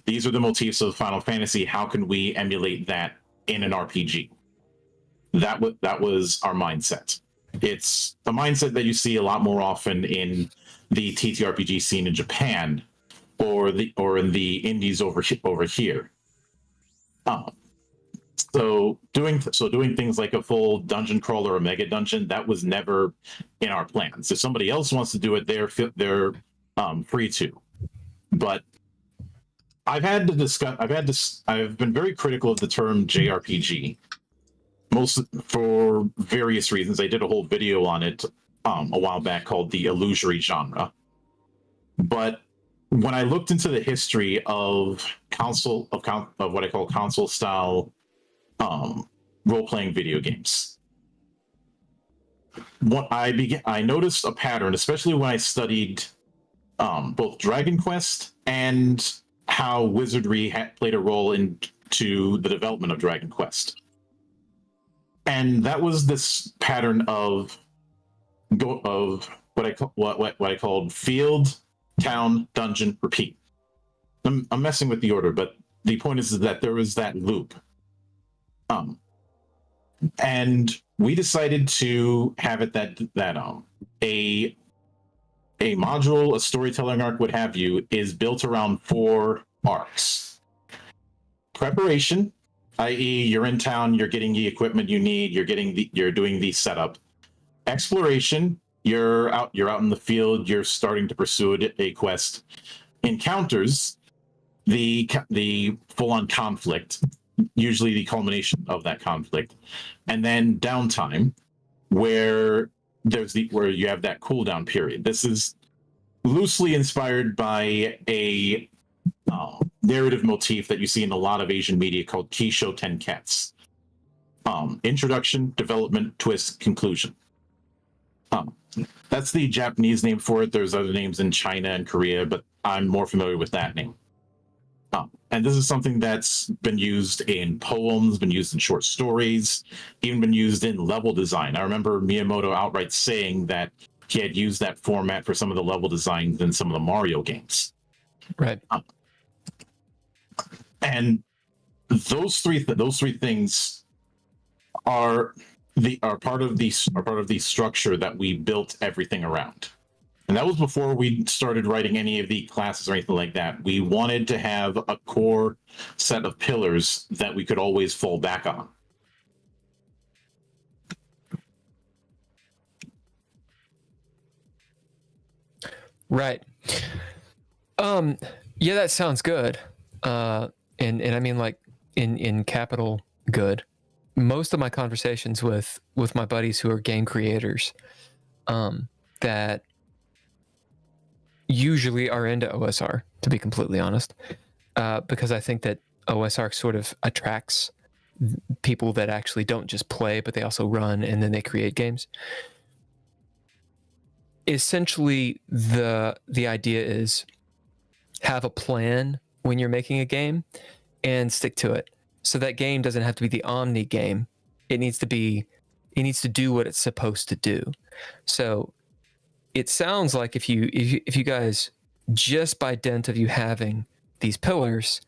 C: these are the motifs of Final Fantasy. How can we emulate that in an RPG? That was our mindset. It's a mindset that you see a lot more often in the TTRPG scene in Japan, or in the indies over here. So doing things like a full dungeon crawl or a mega dungeon, that was never in our plans. If somebody else wants to do it, they're free to. But I've been very critical of the term JRPG, most for various reasons. I did a whole video on it a while back called the illusory genre. But when I looked into the history of what I call console style role-playing video games, I noticed a pattern, especially when I studied both Dragon Quest and how wizardry played a role into the development of Dragon Quest. And that was this pattern of what I called field, town, dungeon, repeat. I'm messing with the order, but the point is that there was that loop. And we decided to have it that a module, a storytelling arc, what have you, is built around 4 arcs. Preparation, i.e., you're in town, you're getting the equipment you need, you're doing the setup. Exploration, you're out in the field, you're starting to pursue a quest. Encounters, the full-on conflict, usually the culmination of that conflict. And then downtime, where you have that cooldown period. This is loosely inspired by a narrative motif that you see in a lot of Asian media called Kisho Tenketsu. Introduction, development, twist, conclusion. That's the Japanese name for it. There's other names in China and Korea, but I'm more familiar with that name. And this is something that's been used in poems, been used in short stories, even been used in level design. I remember Miyamoto outright saying that he had used that format for some of the level designs in some of the Mario games.
A: Right.
C: And those three things are part of the structure that we built everything around. And that was before we started writing any of the classes or anything like that. We wanted to have a core set of pillars that we could always fall back on.
A: Right. Yeah, that sounds good. And I mean, like, in capital good. Most of my conversations with my buddies who are game creators, that usually are into OSR, to be completely honest, because I think that OSR sort of attracts people that actually don't just play, but they also run and then they create games. Essentially, the idea is have a plan when you're making a game and stick to it. So that game doesn't have to be the omni game. It needs to do what it's supposed to do. So it sounds like if you guys, just by dint of you having these pillars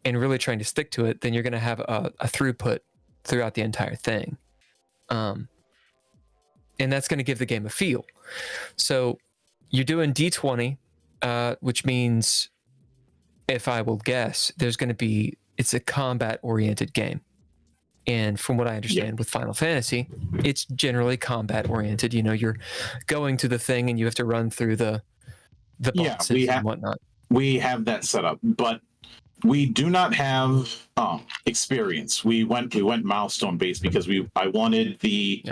A: and really trying to stick to it, then you're going to have a throughput throughout the entire thing. And that's going to give the game a feel. So you're doing D20, which means, if I will guess, it's a combat-oriented game. And from what I understand with Final Fantasy, it's generally combat-oriented. You know, you're going to the thing and you have to run through the bosses and whatnot.
C: We have that set up, but we do not have experience. We went milestone based because I wanted the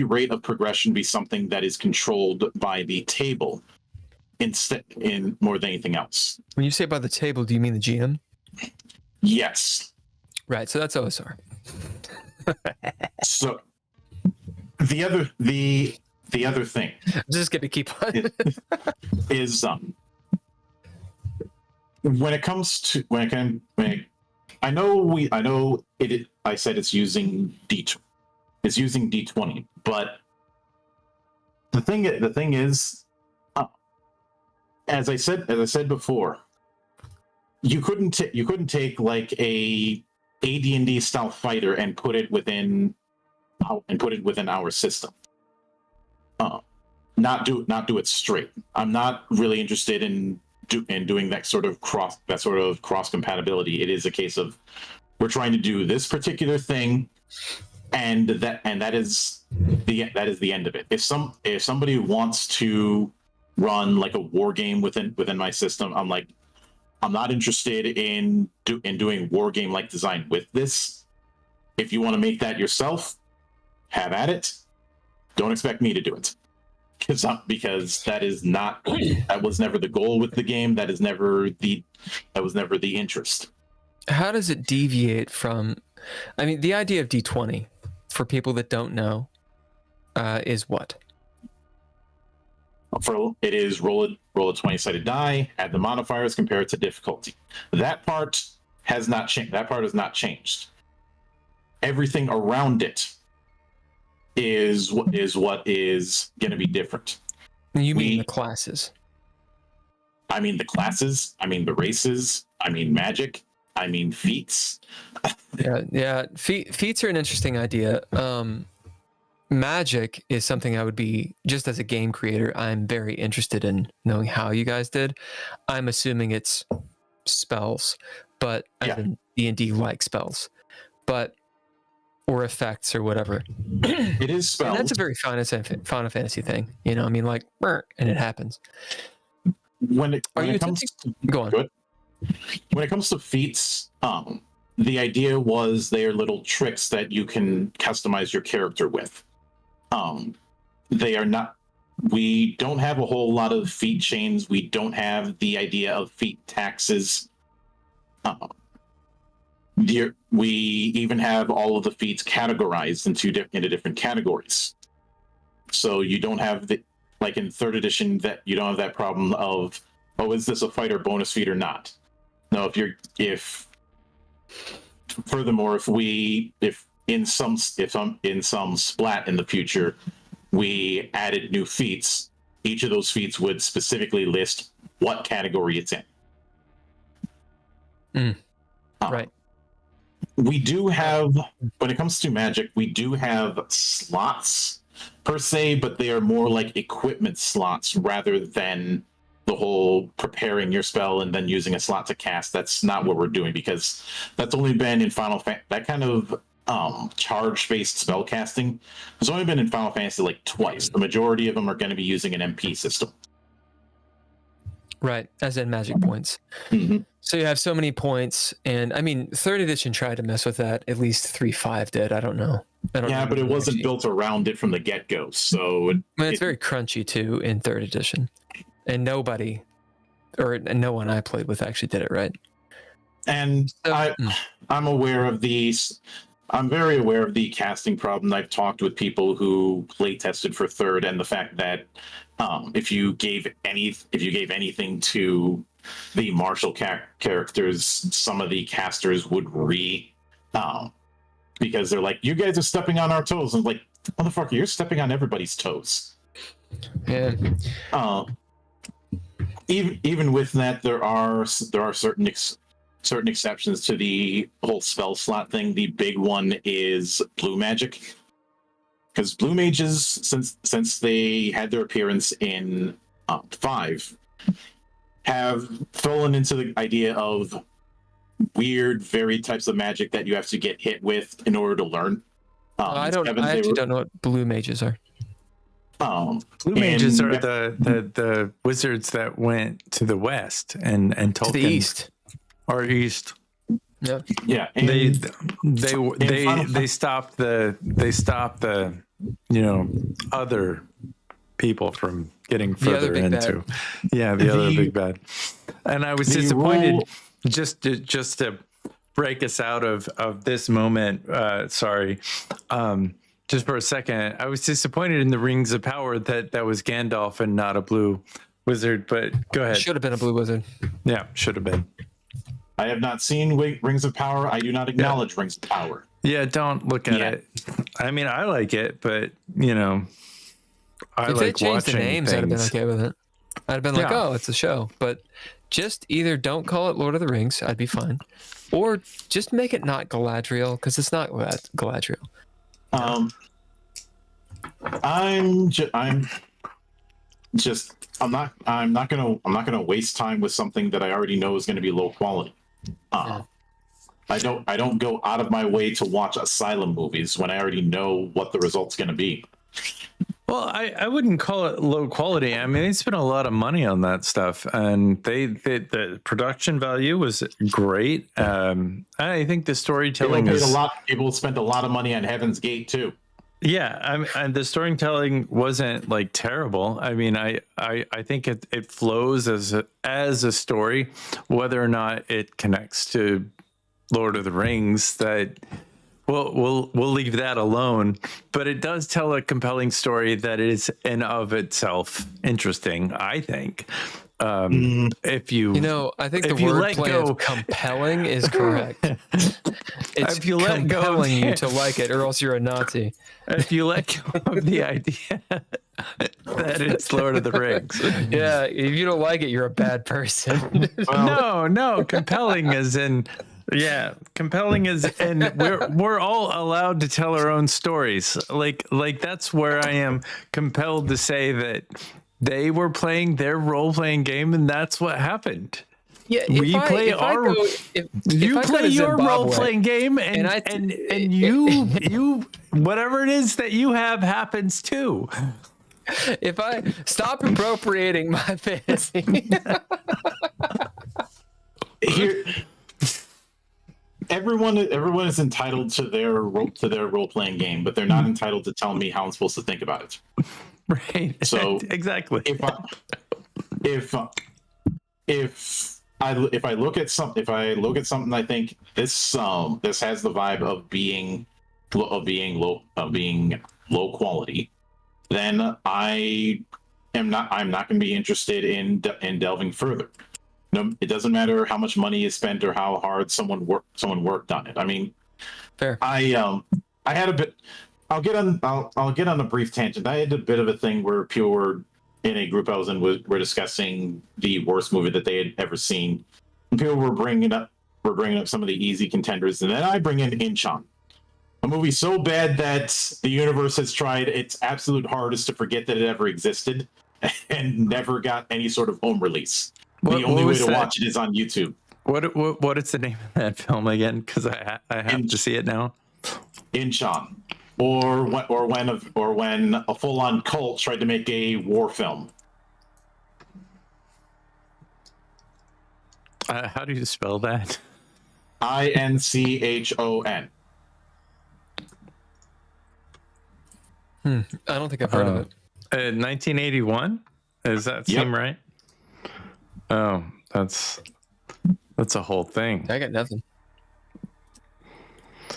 C: rate of progression to be something that is controlled by the table instead, in more than anything else.
A: When you say by the table, do you mean the GM?
C: Yes.
A: Right. So that's OSR.
C: So the other thing,
A: just gonna keep on.
C: is when it comes to I know I said it's using D20, but the thing is, as I said before, you couldn't take like a AD&D style fighter and put it within our system. Not do it straight. I'm not really interested in doing that sort of cross compatibility. It is a case of we're trying to do this particular thing, and that is the end of it. If somebody wants to run like a war game within my system, I'm not interested in doing war game like design with this. If you want to make that yourself, have at it. Don't expect me to do it, because that was never the goal with the game. That was never the interest.
A: How does it deviate from? I mean, the idea of D20 for people that don't know is what?
C: It is roll a 20-sided die, add the modifiers, compare it to difficulty. That part has not changed. That part has not changed. Everything around it is what is going to be different.
A: You mean the classes?
C: I mean the classes. I mean the races. I mean magic. I mean feats.
A: Yeah. Feats are an interesting idea. Magic is something I would be, just as a game creator, I'm very interested in knowing how you guys did. I'm assuming it's spells, but as in D&D like spells, or effects or whatever.
C: It is spells.
A: And that's a very Final Fantasy thing, you know. I mean, like, and it happens.
C: When it comes to feats, the idea was they are little tricks that you can customize your character with. They are not. We don't have a whole lot of feat chains. We don't have the idea of feat taxes. We even have all of the feats categorized into different categories. So you don't have like in 3rd edition that you don't have that problem of, oh, is this a fighter bonus feat or not? No, if furthermore, if in some splat in the future we added new feats, each of those feats would specifically list what category it's in.
A: Right.
C: We do have, when it comes to magic, we do have slots per se, but they are more like equipment slots rather than the whole preparing your spell and then using a slot to cast. That's not what we're doing, because that's only been in that kind of charge-based spell casting has only been in Final Fantasy like twice. The majority of them are going to be using an MP system.
A: Right, as in magic points.
C: Mm-hmm.
A: So you have so many points, and I mean, 3rd edition tried to mess with that. At least 3.5 did. I don't know.
C: Yeah, but it wasn't built around it from the get-go. So
A: it's very crunchy too in 3rd edition, and no one I played with actually did it right.
C: And so, I'm aware of these. I'm very aware of the casting problem. I've talked with people who play tested for 3rd, and the fact that if you gave anything to the martial characters, some of the casters would because they're like, you guys are stepping on our toes. And like, motherfucker, you're stepping on everybody's toes.
A: Yeah.
C: Even with that, there are certain exceptions to the whole spell slot thing. The big one is blue magic, because blue mages, since they had their appearance in 5, have fallen into the idea of weird, varied types of magic that you have to get hit with in order to learn.
A: I actually don't know what blue mages are.
B: Blue mages are the wizards that went to the west and Tolkien,
A: to the east
B: or east.
A: Yeah,
C: yeah.
B: They stopped the other people from getting further into the other big bad. And I was disappointed just to break us out of this moment. Sorry. Just for a second, I was disappointed in the Rings of Power that was Gandalf and not a blue wizard, but go ahead.
A: Should have been a blue wizard.
B: Yeah, should have been.
C: I have not seen Rings of Power. I do not acknowledge Rings of Power.
B: Yeah, don't look at it. I mean, I like it, but I
A: if
B: like
A: they changed
B: watching
A: the names, I'd have been okay with it. I'd have been like, oh, it's a show. But just either don't call it Lord of the Rings, I'd be fine, or just make it not Galadriel, because it's not Galadriel.
C: I'm not gonna waste time with something that I already know is gonna be low quality. I don't go out of my way to watch Asylum movies when I already know what the result's gonna be.
B: Well, I wouldn't call it low quality. I mean, they spent a lot of money on that stuff, and the production value was great. I think the storytelling is
C: a lot. People spent a lot of money on Heaven's Gate too.
B: Yeah, and the storytelling wasn't like terrible. I mean, I think it flows as a story, whether or not it connects to Lord of the Rings. That we'll leave that alone. But it does tell a compelling story that is in of itself interesting, I think. If
A: I think the wordplay of compelling is correct. It's
B: if you let
A: compelling you to like it, or else you're a Nazi.
B: If you let go of the idea that it's Lord of the Rings.
A: Yeah, if you don't like it, you're a bad person.
B: No, compelling is in. Yeah, compelling is, and we're all allowed to tell our own stories. Like that's where I am compelled to say that they were playing their role-playing game, and that's what happened.
A: Yeah,
B: you play your role-playing game, and you whatever it is that you have happens too.
A: If I stop appropriating my fantasy.
C: Here, everyone is entitled to their role-playing game, but they're not entitled to tell me how I'm supposed to think about it.
B: Right. So
C: exactly. If I look at something, I think this has the vibe of being low quality. Then I'm not going to be interested in delving further. No, it doesn't matter how much money is spent or how hard someone worked on it. I mean,
A: Fair.
C: I had a bit. I'll get on a brief tangent. I had a bit of a thing where people were in a group I was in were discussing the worst movie that they had ever seen. And people were bringing up some of the easy contenders, and then I bring in Inchon, a movie so bad that the universe has tried its absolute hardest to forget that it ever existed, and never got any sort of home release. The only way to watch it is on YouTube.
B: What is the name of that film again? Because I have to see it now.
C: Inchon. Or when a full-on cult tried to make a war film.
B: How do you spell that?
C: Inchon.
A: I don't think I've heard of it.
B: 1981. Does that seem right? Oh, that's a whole thing.
A: I got nothing.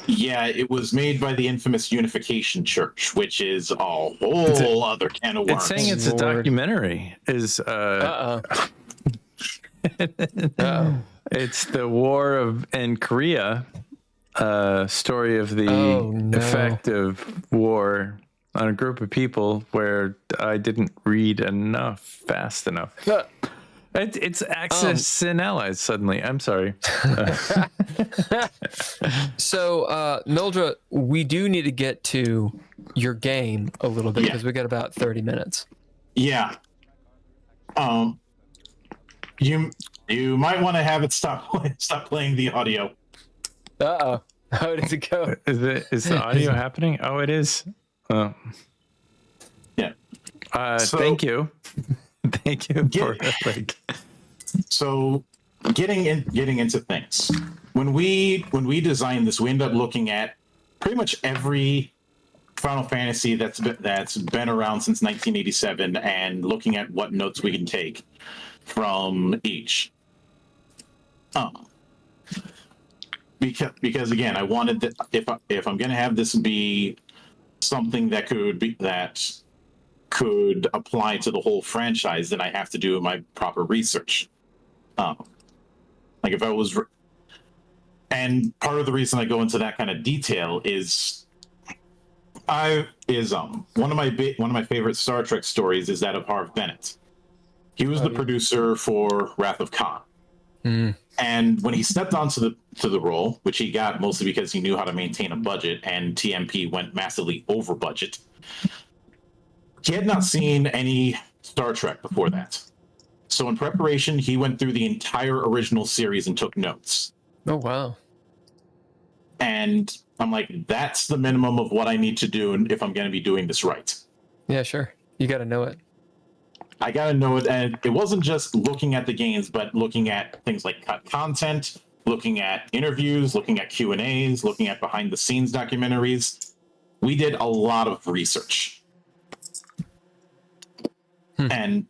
C: Yeah, it was made by the infamous Unification Church, which is a whole other can of worms.
B: It's saying it's a documentary. It's the war in Korea, story of the effect of war on a group of people where I didn't read fast enough. It's Axis and Allies suddenly. I'm sorry.
A: So, Mildra, we do need to get to your game a little bit because we got about 30 minutes.
C: Yeah. You might want to have it stop playing the audio.
A: Uh-oh. How does it go?
B: Is the audio happening? Oh, it is.
C: Yeah.
B: Thank you. Thank you for
C: So getting into things. When we designed this, we ended up looking at pretty much every Final Fantasy that's been around since 1987 and looking at what notes we can take from each. Because again, I wanted that if I'm going to have this be something that could apply to the whole franchise, then I have to do my proper research. Like if I was, and part of the reason I go into that kind of detail is, one of my favorite Star Trek stories is that of Harv Bennett. He was the producer for Wrath of Khan. And when he stepped onto the role, which he got mostly because he knew how to maintain a budget, and TMP went massively over budget, he had not seen any Star Trek before that. So in preparation, he went through the entire original series and took notes.
A: Oh, wow.
C: And I'm like, that's the minimum of what I need to do if I'm going to be doing this right.
A: Yeah, sure. You got to know it.
C: I got to know it. And it wasn't just looking at the games, but looking at things like cut content, looking at interviews, looking at Q&As, looking at behind-the-scenes documentaries. We did a lot of research. And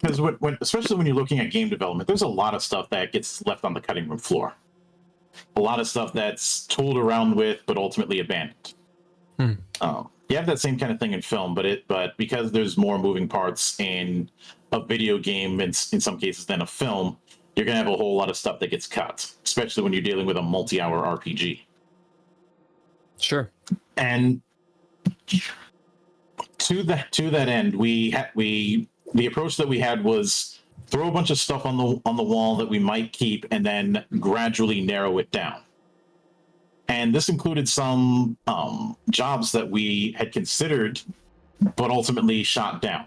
C: because especially when you're looking at game development, there's a lot of stuff that gets left on the cutting room floor. A lot of stuff that's tooled around with, but ultimately abandoned. You have that same kind of thing in film, but because there's more moving parts in a video game in some cases than a film, you're gonna have a whole lot of stuff that gets cut, especially when you're dealing with a multi-hour RPG.
A: Sure.
C: And to that end, the approach that we had was throw a bunch of stuff on the wall that we might keep, and then gradually narrow it down. And this included some jobs that we had considered, but ultimately shot down.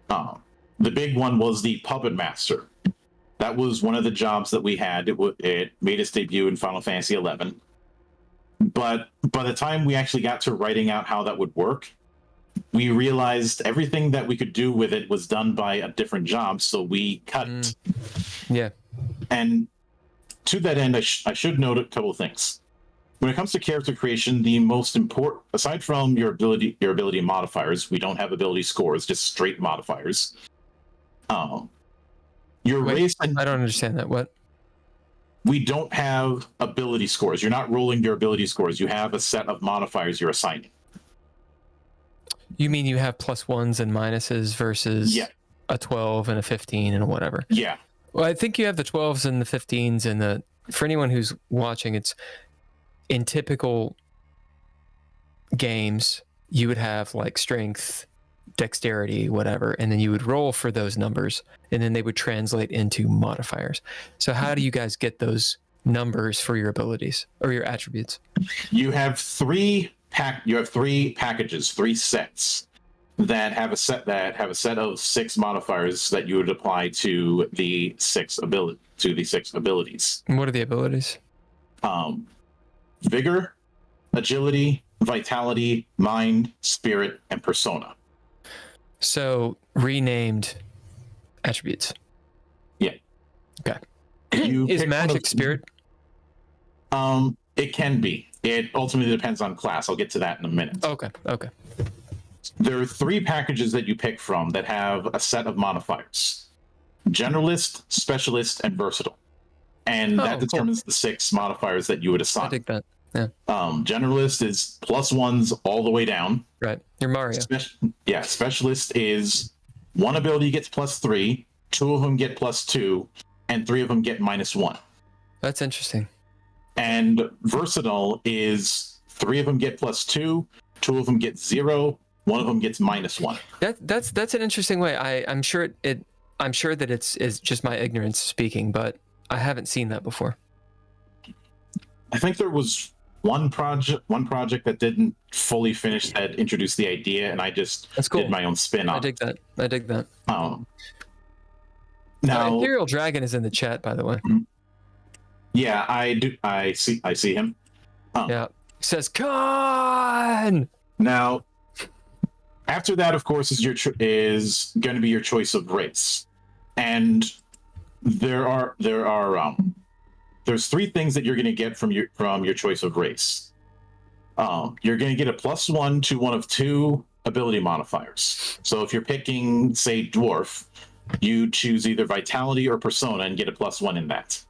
C: The big one was the Puppet Master. That was one of the jobs that we had. It made its debut in Final Fantasy XI. But by the time we actually got to writing out how that would work, we realized everything that we could do with it was done by a different job, so we cut.
A: Yeah.
C: And to that end, I should note a couple of things. When it comes to character creation, the most important, aside from your ability modifiers, we don't have ability scores, just straight modifiers. Your race.
A: I don't understand that. What?
C: We don't have ability scores. You're not rolling your ability scores. You have a set of modifiers you're assigning.
A: You mean you have +1s and minuses versus?
C: Yeah.
A: a 12 and a 15 and whatever.
C: Yeah.
A: Well, I think you have the 12s and the 15s, and for anyone who's watching, it's in typical games, you would have like strength, dexterity, whatever, and then you would roll for those numbers, and then they would translate into modifiers. So how do you guys get those numbers for your abilities or your attributes?
C: You have three packages, 3 sets that have a set of 6 modifiers that you would apply to the 6 abilities.
A: And what are the abilities?
C: Vigor, agility, vitality, mind, spirit, and persona.
A: So renamed attributes.
C: Yeah.
A: Okay.
C: You
A: Is
C: pick one
A: magic
C: of-
A: spirit?
C: It can be. It ultimately depends on class. I'll get to that in a minute.
A: Okay.
C: There are 3 packages that you pick from that have a set of modifiers: generalist, specialist, and versatile. And that
A: cool.
C: determines the 6 modifiers that you would
A: I
C: assign.
A: dig that. Yeah.
C: Generalist is +1s all the way down.
A: Right. You're Mario.
C: Specialist is 1 ability gets +3, 2 of them get +2, and 3 of them get -1.
A: That's interesting.
C: And versatile is 3 of them get +2, 2 of them get 0, 1 of them gets -1.
A: That's an interesting way. I'm sure I'm sure that it's just my ignorance speaking, but I haven't seen that before.
C: I think there was one project that didn't fully finish that introduced the idea, and I just
A: That's cool.
C: did my own spin on
A: I dig that.
C: Now,
A: Ethereal Dragon is in the chat, by the way.
C: yeah, I do. I see him.
A: Yeah. He says, "Con."
C: Now, after that, of course, is going to be your choice of race, and there's 3 things that you're going to get from your choice of race. You're going to get a +1 to one of 2 ability modifiers. So if you're picking, say, dwarf, you choose either vitality or persona and get a +1 in that.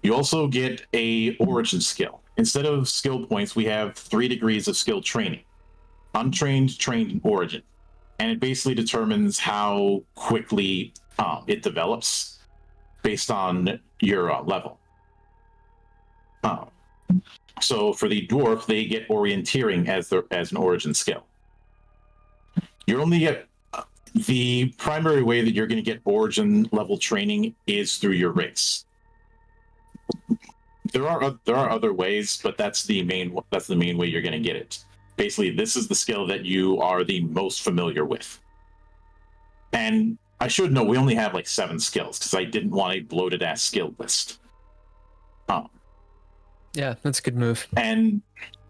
C: You also get a origin skill. Instead of skill points, we have 3 degrees of skill training: untrained, trained, and origin. And it basically determines how quickly it develops based on your level. So for the dwarf, they get orienteering as an origin skill. You're only get the primary way that you're going to get origin level training is through your race. There are other ways, but that's the main way you're going to get it. Basically, this is the skill that you are the most familiar with. And I should know we only have like 7 skills because I didn't want a bloated ass skill list.
A: Yeah, that's a good move.
C: And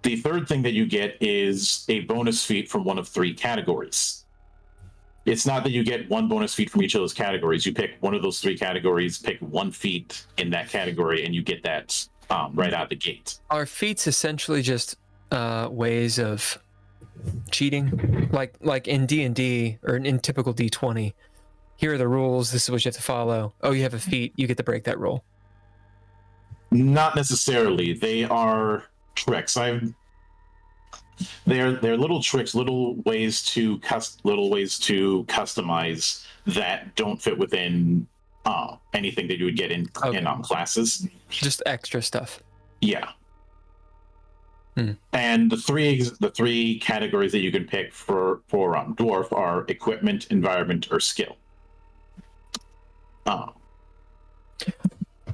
C: the third thing that you get is a bonus feat from one of 3 categories. It's not that you get 1 bonus feat from each of those categories. You pick one of those 3 categories, pick 1 feat in that category, and you get that right out of the gate.
A: Are feats essentially just ways of cheating, like in D&D or in typical D20? Here are the rules. This is what you have to follow. Oh, you have a feat. You get to break that rule.
C: Not necessarily. They are tricks. They're little tricks, little ways to customize that don't fit within anything that you would get in classes.
A: Just extra stuff.
C: Yeah. And the three categories that you can pick for dwarf are equipment, environment, or skill.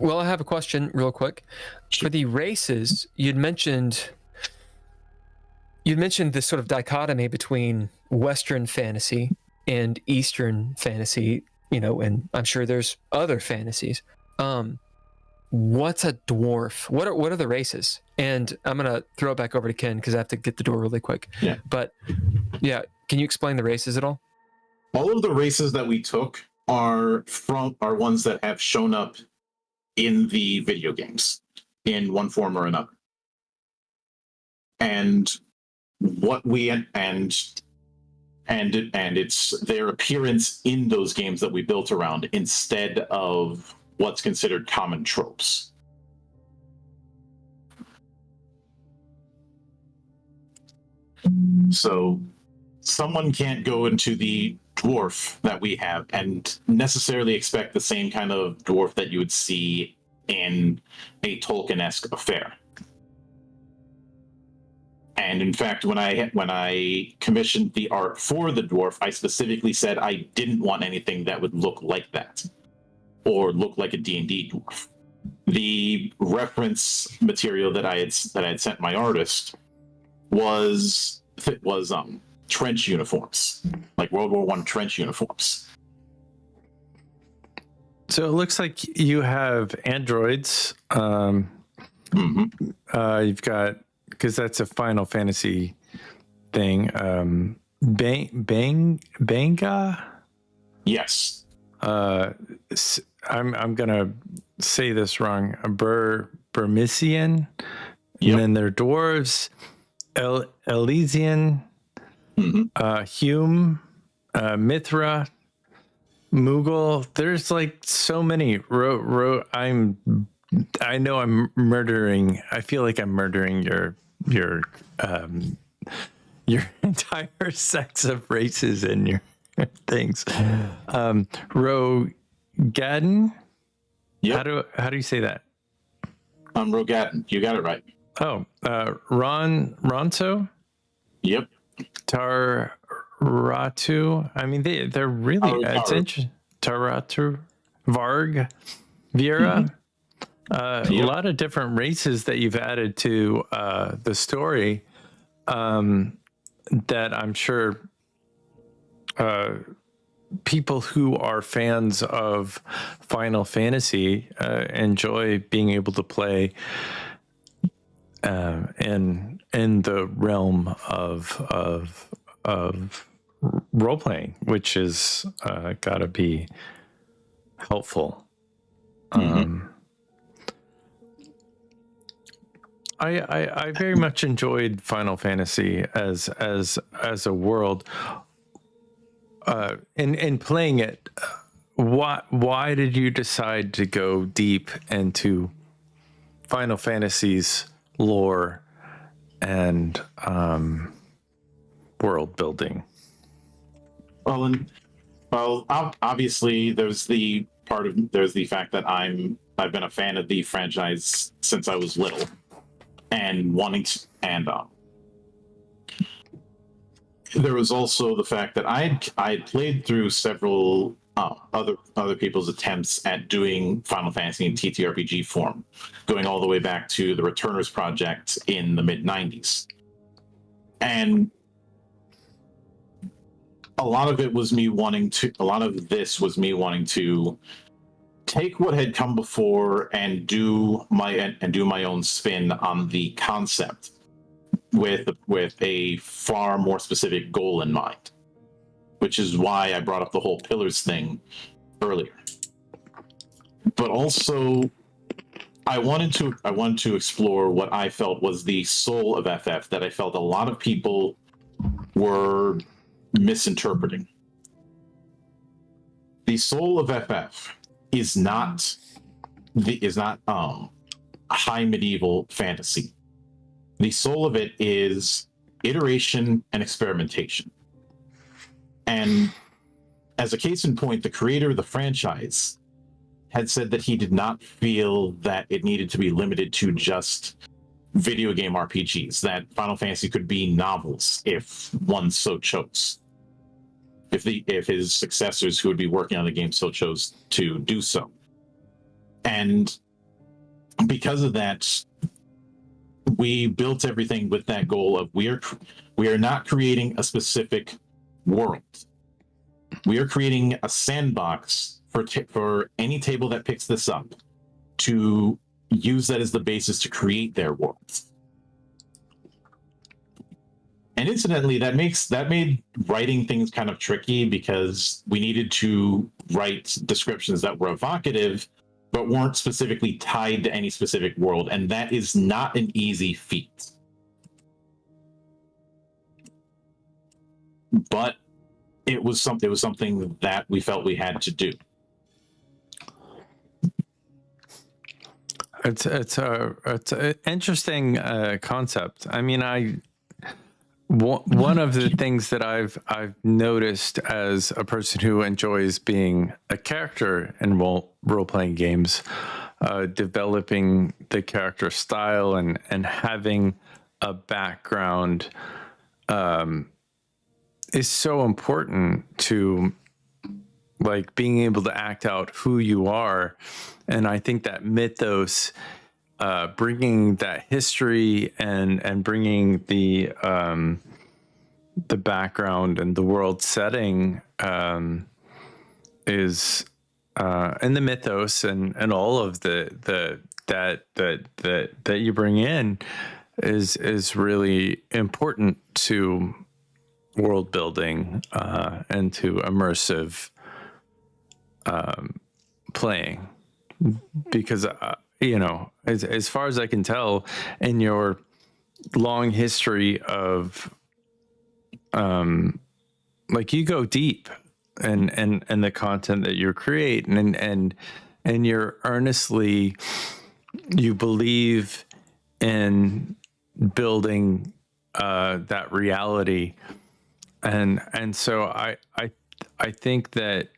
A: Well, I have a question real quick. For the races, you'd mentioned this sort of dichotomy between Western fantasy and Eastern fantasy, and I'm sure there's other fantasies. What's a dwarf? What are the races? And I'm going to throw it back over to Ken because I have to get the door really quick.
C: Yeah.
A: But yeah, can you explain the races at all?
C: All of the races that we took are ones that have shown up in the video games in one form or another. And it's their appearance in those games that we built around instead of what's considered common tropes. So someone can't go into the dwarf that we have and necessarily expect the same kind of dwarf that you would see in a Tolkien-esque affair. And in fact, when I commissioned the art for the dwarf, I specifically said I didn't want anything that would look like that or look like a D&D dwarf. The reference material that I had sent my artist was trench uniforms, like World War I trench uniforms.
B: So it looks like you have androids. You've got, because that's a Final Fantasy thing. Banga.
C: Yes.
B: I'm gonna say this wrong. Burmisian.
C: Yep.
B: And then they're dwarves. Elysian. Hume. Mithra. Mughal. There's like so many. I know I'm murdering. I feel like I'm murdering your entire sex of races in your things. Rogadin.
C: Yep.
B: How do you say that?
C: Rogadin. You got it right.
B: Oh, Ronso.
C: Yep.
B: Taratu. I mean, they're really. It's interesting. Taratu. Varg. Viera. A lot of different races that you've added to the story that I'm sure people who are fans of Final Fantasy enjoy being able to play in the realm of role playing, which is gotta be helpful. I very much enjoyed Final Fantasy as a world. In playing it, why did you decide to go deep into Final Fantasy's lore and world building?
C: Well, obviously, there's the fact that I've been a fan of the franchise since I was little. And there was also the fact that I had played through several other people's attempts at doing Final Fantasy in TTRPG form, going all the way back to the Returners project in the mid-90s. And a lot of this was me wanting to take what had come before and do my own spin on the concept with a far more specific goal in mind, which is why I brought up the whole pillars thing earlier. But also, I wanted to explore what I felt was the soul of FF that I felt a lot of people were misinterpreting. The soul of FF is not high medieval fantasy. The soul of it is iteration and experimentation. And as a case in point, the creator of the franchise had said that he did not feel that it needed to be limited to just video game RPGs, that Final Fantasy could be novels if one so chose. If his successors who would be working on the game so chose to do so. And because of that, we built everything with that goal of we are not creating a specific world. We are creating a sandbox for any table that picks this up to use that as the basis to create their world. And incidentally, that made writing things kind of tricky because we needed to write descriptions that were evocative, but weren't specifically tied to any specific world. And that is not an easy feat. But it was something that we felt we had to do. It's
B: an interesting concept. I mean, One of the things that I've noticed as a person who enjoys being a character in role playing games, developing the character style and having a background is so important to like being able to act out who you are. And I think that mythos, bringing that history and bringing the background and the world setting is and the mythos and all of that you bring in is really important to world building and to immersive playing, because you know, as far as I can tell, in your long history of like you go deep and the content that you're creating and you're earnestly, you believe in building that reality, and so I think that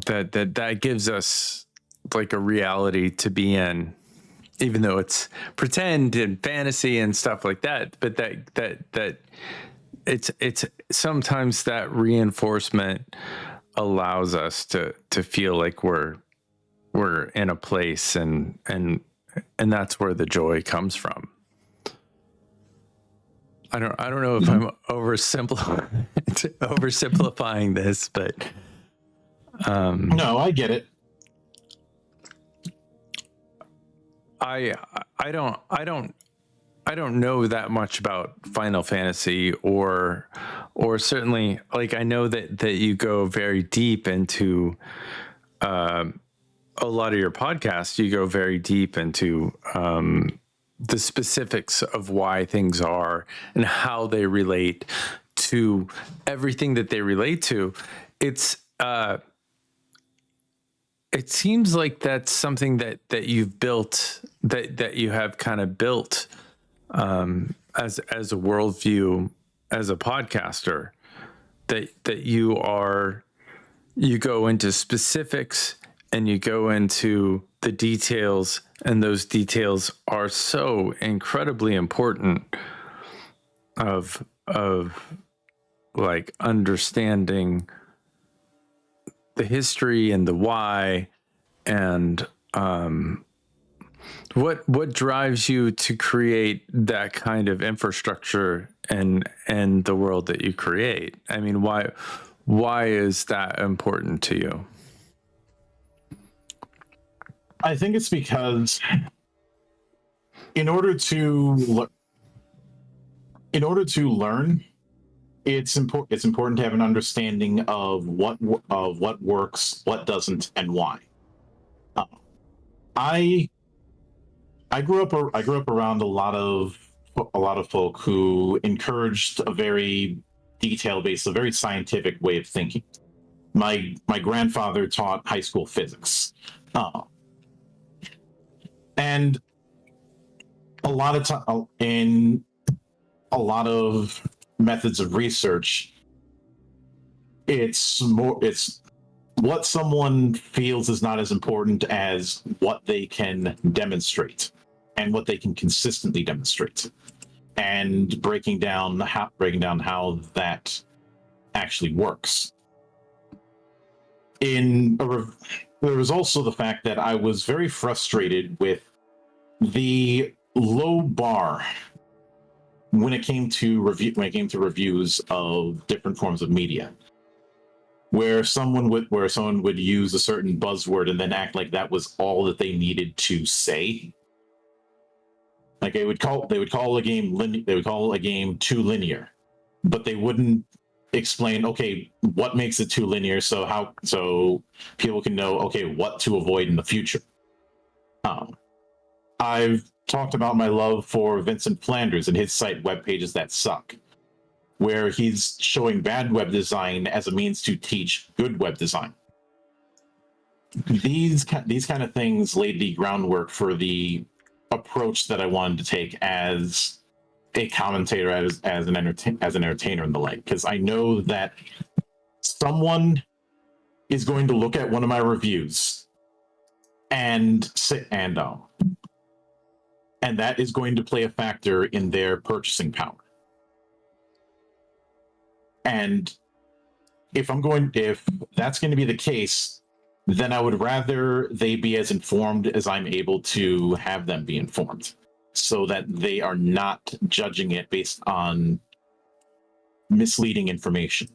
B: that gives us like a reality to be in, even though it's pretend and fantasy and stuff like that. But that it's sometimes that reinforcement allows us to feel like we're in a place, and that's where the joy comes from. I don't know if I'm oversimplifying this, but
C: no, I get it.
B: I don't know that much about Final Fantasy or certainly, like, I know that you go very deep into a lot of your podcasts. You go very deep into the specifics of why things are and how they relate to everything that they relate to. It seems like that's something that you've built, that you have kind of built as a worldview, as a podcaster, that you go into specifics and you go into the details, and those details are so incredibly important of like understanding the history and the why, and what drives you to create that kind of infrastructure and the world that you create. I mean, why is that important to you?
C: I think it's because in order to learn, it's important to have an understanding of what works, what doesn't, and why. I grew up around a lot of folk who encouraged a very detail-based, a very scientific way of thinking. My grandfather taught high school physics, and a lot of time in a lot of methods of research, it's what someone feels is not as important as what they can demonstrate and what they can consistently demonstrate, and breaking down how that actually works. There was also the fact that I was very frustrated with the low bar when it came to reviews of different forms of media, where someone would use a certain buzzword and then act like that was all that they needed to say. Like they would call a game too linear, but they wouldn't explain, okay, what makes it too linear, so people can know, okay, what to avoid in the future. I've talked about my love for Vincent Flanders and his site Web Pages That Suck, where he's showing bad web design as a means to teach good web design. These kind of things laid the groundwork for the approach that I wanted to take as a commentator, as an entertainer and the like, because I know that someone is going to look at one of my reviews and that is going to play a factor in their purchasing power. And if that's going to be the case, then I would rather they be as informed as I'm able to have them be informed, so that they are not judging it based on misleading information.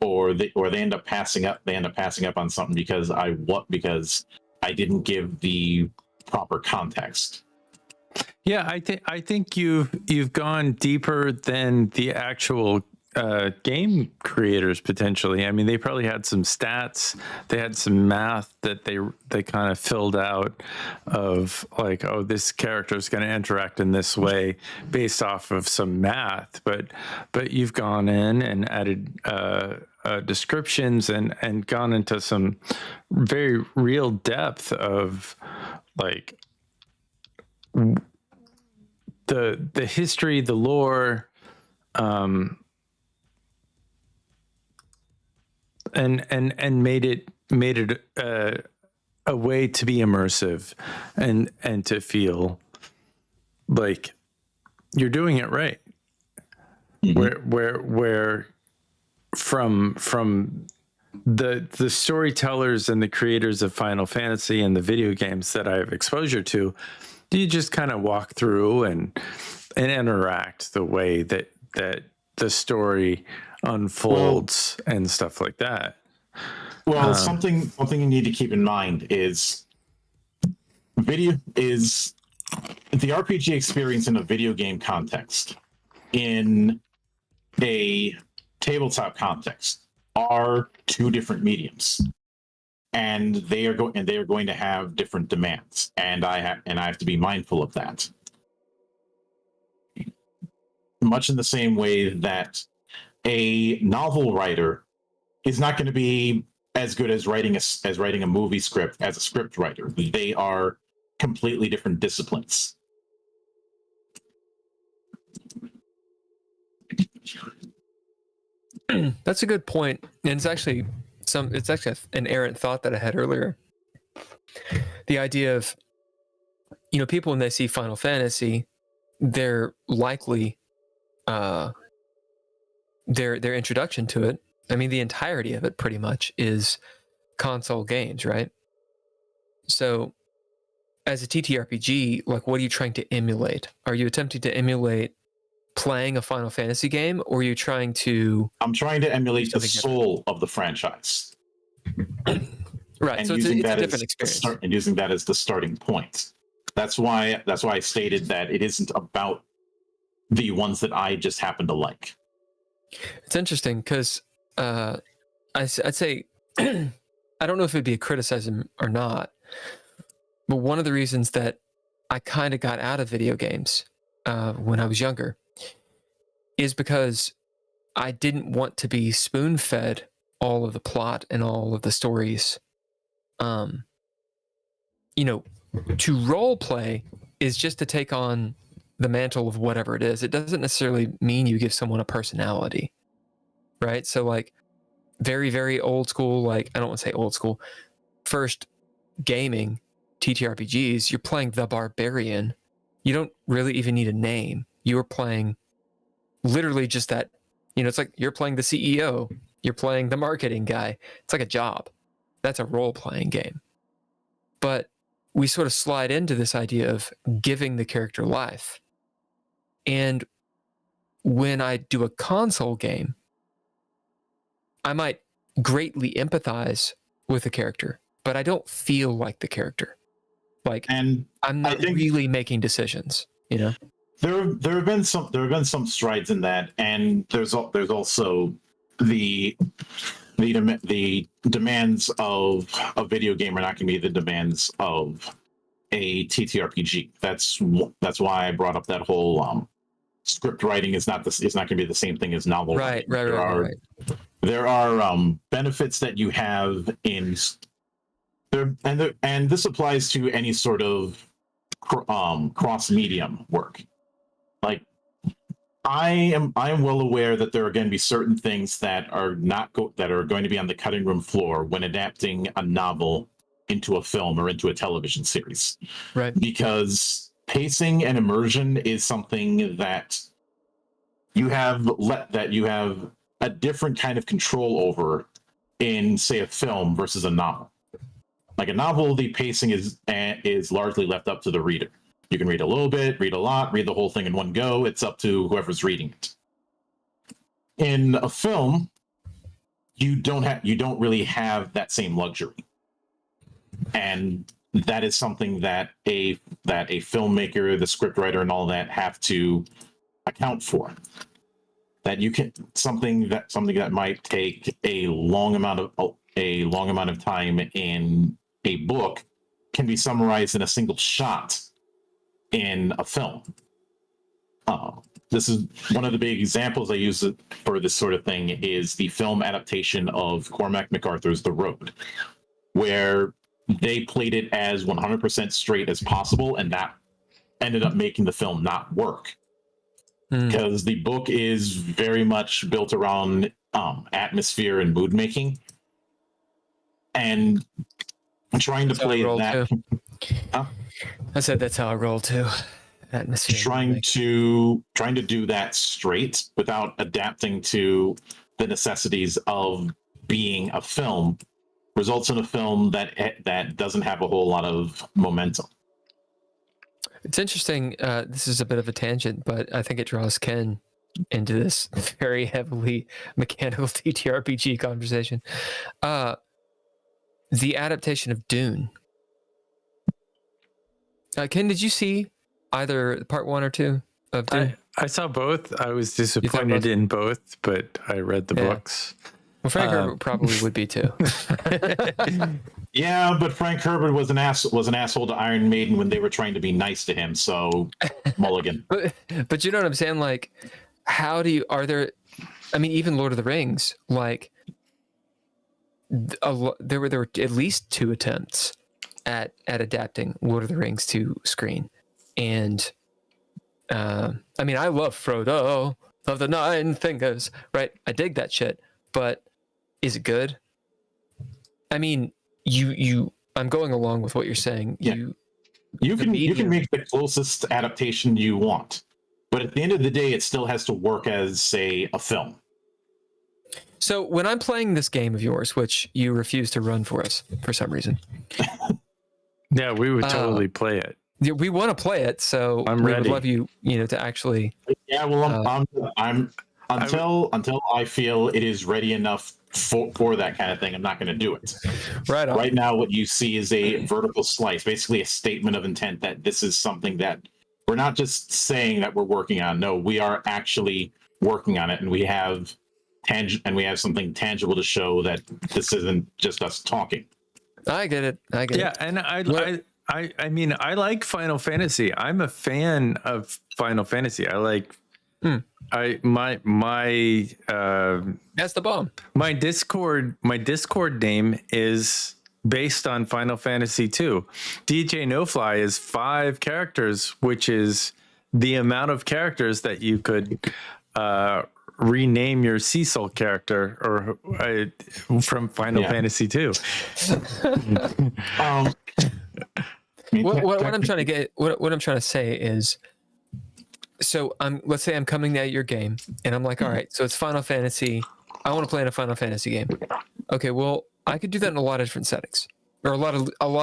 C: Or they end up passing up on something because I didn't give the proper context.
B: Yeah, I think you've gone deeper than the actual game creators potentially. I mean, they probably had some stats, they had some math that they kind of filled out of like, oh, this character is going to interact in this way based off of some math. But you've gone in and added descriptions and gone into some very real depth of like the history, the lore, and made it a way to be immersive and to feel like you're doing it right. Mm-hmm. Where from the storytellers and the creators of Final Fantasy and the video games that I have exposure to, you just kind of walk through and interact the way that the story unfolds and stuff like that.
C: Well, something you need to keep in mind is the RPG experience in a video game context, in a tabletop context, are two different mediums, and they are going to have different demands, and I have to be mindful of that. Much in the same way that a novel writer is not going to be as good as writing a movie script as a script writer. They are completely different disciplines.
A: That's a good point, and it's actually an errant thought that I had earlier. The idea of, people when they see Final Fantasy, they're likely their introduction to it. I mean, the entirety of it pretty much is console games, right? So, as a TTRPG, like, what are you trying to emulate? Are you attempting to emulate playing a Final Fantasy game, or are you trying to...
C: I'm trying to emulate the soul of the franchise.
A: Right,
C: and
A: so it's a different experience.
C: And using that as the starting point. That's why I stated that it isn't about the ones that I just happen to like.
A: It's interesting because I'd say I don't know if it'd be a criticism or not, but one of the reasons that I kind of got out of video games when I was younger is because I didn't want to be spoon-fed all of the plot and all of the stories. To role play is just to take on the mantle of whatever it is. It doesn't necessarily mean you give someone a personality, right? So like very, very old school, like I don't want to say old school, first gaming TTRPGs, you're playing the barbarian. You don't really even need a name. You are playing literally just that, it's like you're playing the CEO, you're playing the marketing guy. It's like a job. That's a role-playing game. But we sort of slide into this idea of giving the character life. And when I do a console game, I might greatly empathize with the character, but I don't feel like the character. Like, and I'm not really making decisions, There
C: have been some strides in that, and there's also the demands of a video game are not going to be the demands of a TTRPG. That's why I brought up that whole script writing is not going to be the same thing as novel writing. Right. There are benefits that you have in and this applies to any sort of cross medium work. Like I am well aware that there are going to be certain things that are that are going to be on the cutting room floor when adapting a novel into a film or into a television series.
A: Right.
C: Because pacing and immersion is something that you have a different kind of control over in, say, a film versus a novel. Like a novel, the pacing is largely left up to the reader. You can read a little bit, read a lot, read the whole thing in one go. It's up to whoever's reading it. In a film, you don't really have that same luxury. And that is something that a filmmaker, the scriptwriter, and all that have to account for. That you can something that might take a long amount of time in a book can be summarized in a single shot in a film. This is one of the big examples I use for this sort of thing is the film adaptation of Cormac McArthur's The Road, where they played it as 100% straight as possible, and that ended up making the film not work. Because the book is very much built around atmosphere and mood making, and trying to play that.
A: I said that's how I roll too. Atmosphere.
C: Trying to do that straight without adapting to the necessities of being a film results in a film that doesn't have a whole lot of momentum.
A: It's interesting. This is a bit of a tangent, but I think it draws Ken into this very heavily mechanical TTRPG conversation. The adaptation of Dune. Ken, did you see either part 1 or 2 of Dune?
B: I saw both. I was disappointed in both, but I read the books.
A: Well, Frank Herbert probably would be too.
C: Yeah, but Frank Herbert was an asshole to Iron Maiden when they were trying to be nice to him. So, mulligan.
A: But you know what I'm saying? Like, even Lord of the Rings, like, there were at least 2 attempts at adapting Lord of the Rings to screen, and I love Frodo of the Nine Fingers, right? I dig that shit, but is it good? I mean, I'm going along with what you're saying.
C: Yeah. You can make the closest adaptation you want, but at the end of the day, it still has to work as a film.
A: So when I'm playing this game of yours, which you refuse to run for us for some reason.
B: Yeah, we would totally play it.
A: We want to play it, so
B: I'm
A: we
B: ready.
A: would love you to actually.
C: Yeah, well, I'm until I feel it is ready enough for that kind of thing, I'm not going to do it.
A: Right on.
C: Right now, what you see is a vertical slice, basically a statement of intent that this is something that we're not just saying that we're working on. No, we are actually working on it, and we have something tangible to show that this isn't just us talking.
A: I get it.
B: Yeah, and I mean, I like Final Fantasy. I'm a fan of Final Fantasy. I like. My
A: That's the bomb.
B: My Discord name is based on Final Fantasy 2. DJ No Fly is 5 characters, which is the amount of characters that you could rename your Cecil character or from Final Fantasy 2.
A: What I'm trying to get, what I'm trying to say is, so let's say I'm coming at your game, and I'm like, all right, so it's Final Fantasy. I want to play in a Final Fantasy game. Okay, well, I could do that in a lot of different settings, or a lot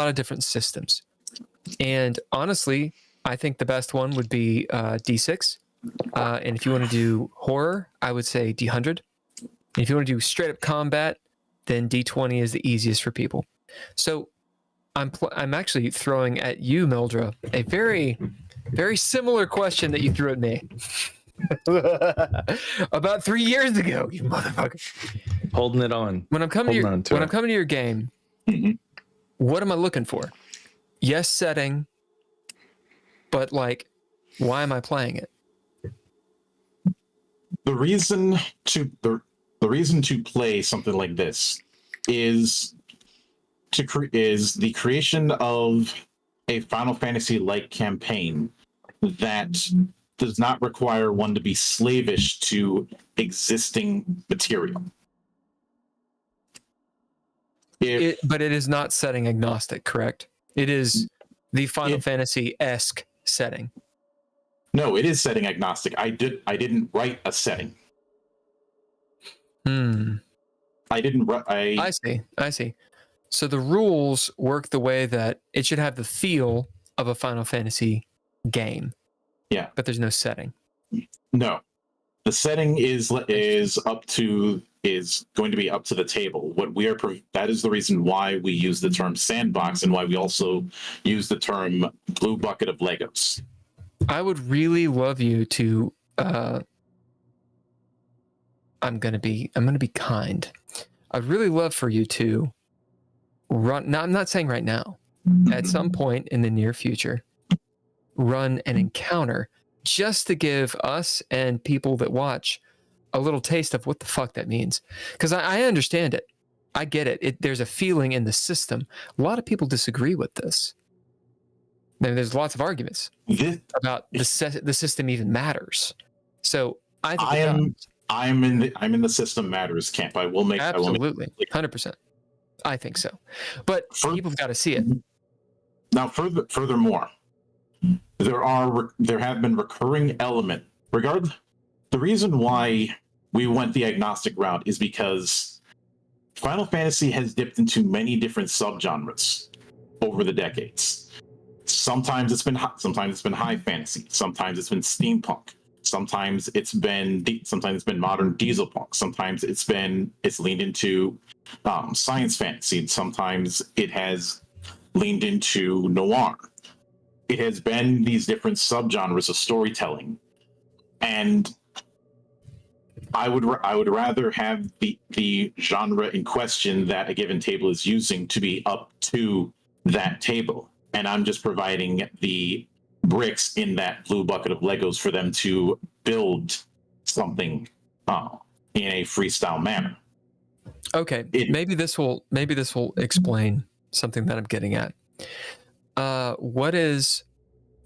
A: of different systems. And honestly, I think the best one would be D6. And if you want to do horror, I would say D100. And if you want to do straight up combat, then D20 is the easiest for people. So I'm actually throwing at you, Mildra, a very, very similar question that you threw at me about 3 years ago. You motherfucker!
B: Holding it on.
A: When I'm coming to your game, what am I looking for? Yes, setting, but like, why am I playing it?
C: The reason to play something like this is is the creation of a Final Fantasy-like campaign that does not require one to be slavish to existing material.
A: But it is not setting agnostic, correct? It is the Final Fantasy-esque setting.
C: No, it is setting agnostic. I didn't write a setting. I didn't write.
A: I see. So the rules work the way that it should have the feel of a Final Fantasy game.
C: Yeah,
A: but there's no setting.
C: No, the setting is going to be up to the table. That is the reason why we use the term sandbox and why we also use the term blue bucket of Legos.
A: I would really love you to. I'm gonna be kind. I'd really love for you to run. Now, I'm not saying right now. At some point in the near future, run an encounter just to give us and people that watch a little taste of what the fuck that means. Because I understand it. I get it. There's a feeling in the system. A lot of people disagree with this. There's lots of arguments about the system even matters. So I think
C: I'm in the system matters camp. I will make
A: absolutely 100%. I think so, but people have got to see it.
C: Now, furthermore, there have been recurring element. The reason why we went the agnostic route is because Final Fantasy has dipped into many different subgenres over the decades. Sometimes it's been high fantasy. Sometimes it's been steampunk. Sometimes it's been modern diesel punk. Sometimes it's leaned into science fantasy. Sometimes it has leaned into noir. It has been these different subgenres of storytelling, and I would rather have the genre in question that a given table is using to be up to that table, and I'm just providing the bricks in that blue bucket of Legos for them to build something in a freestyle manner.
A: Okay, maybe this will explain something that I'm getting at.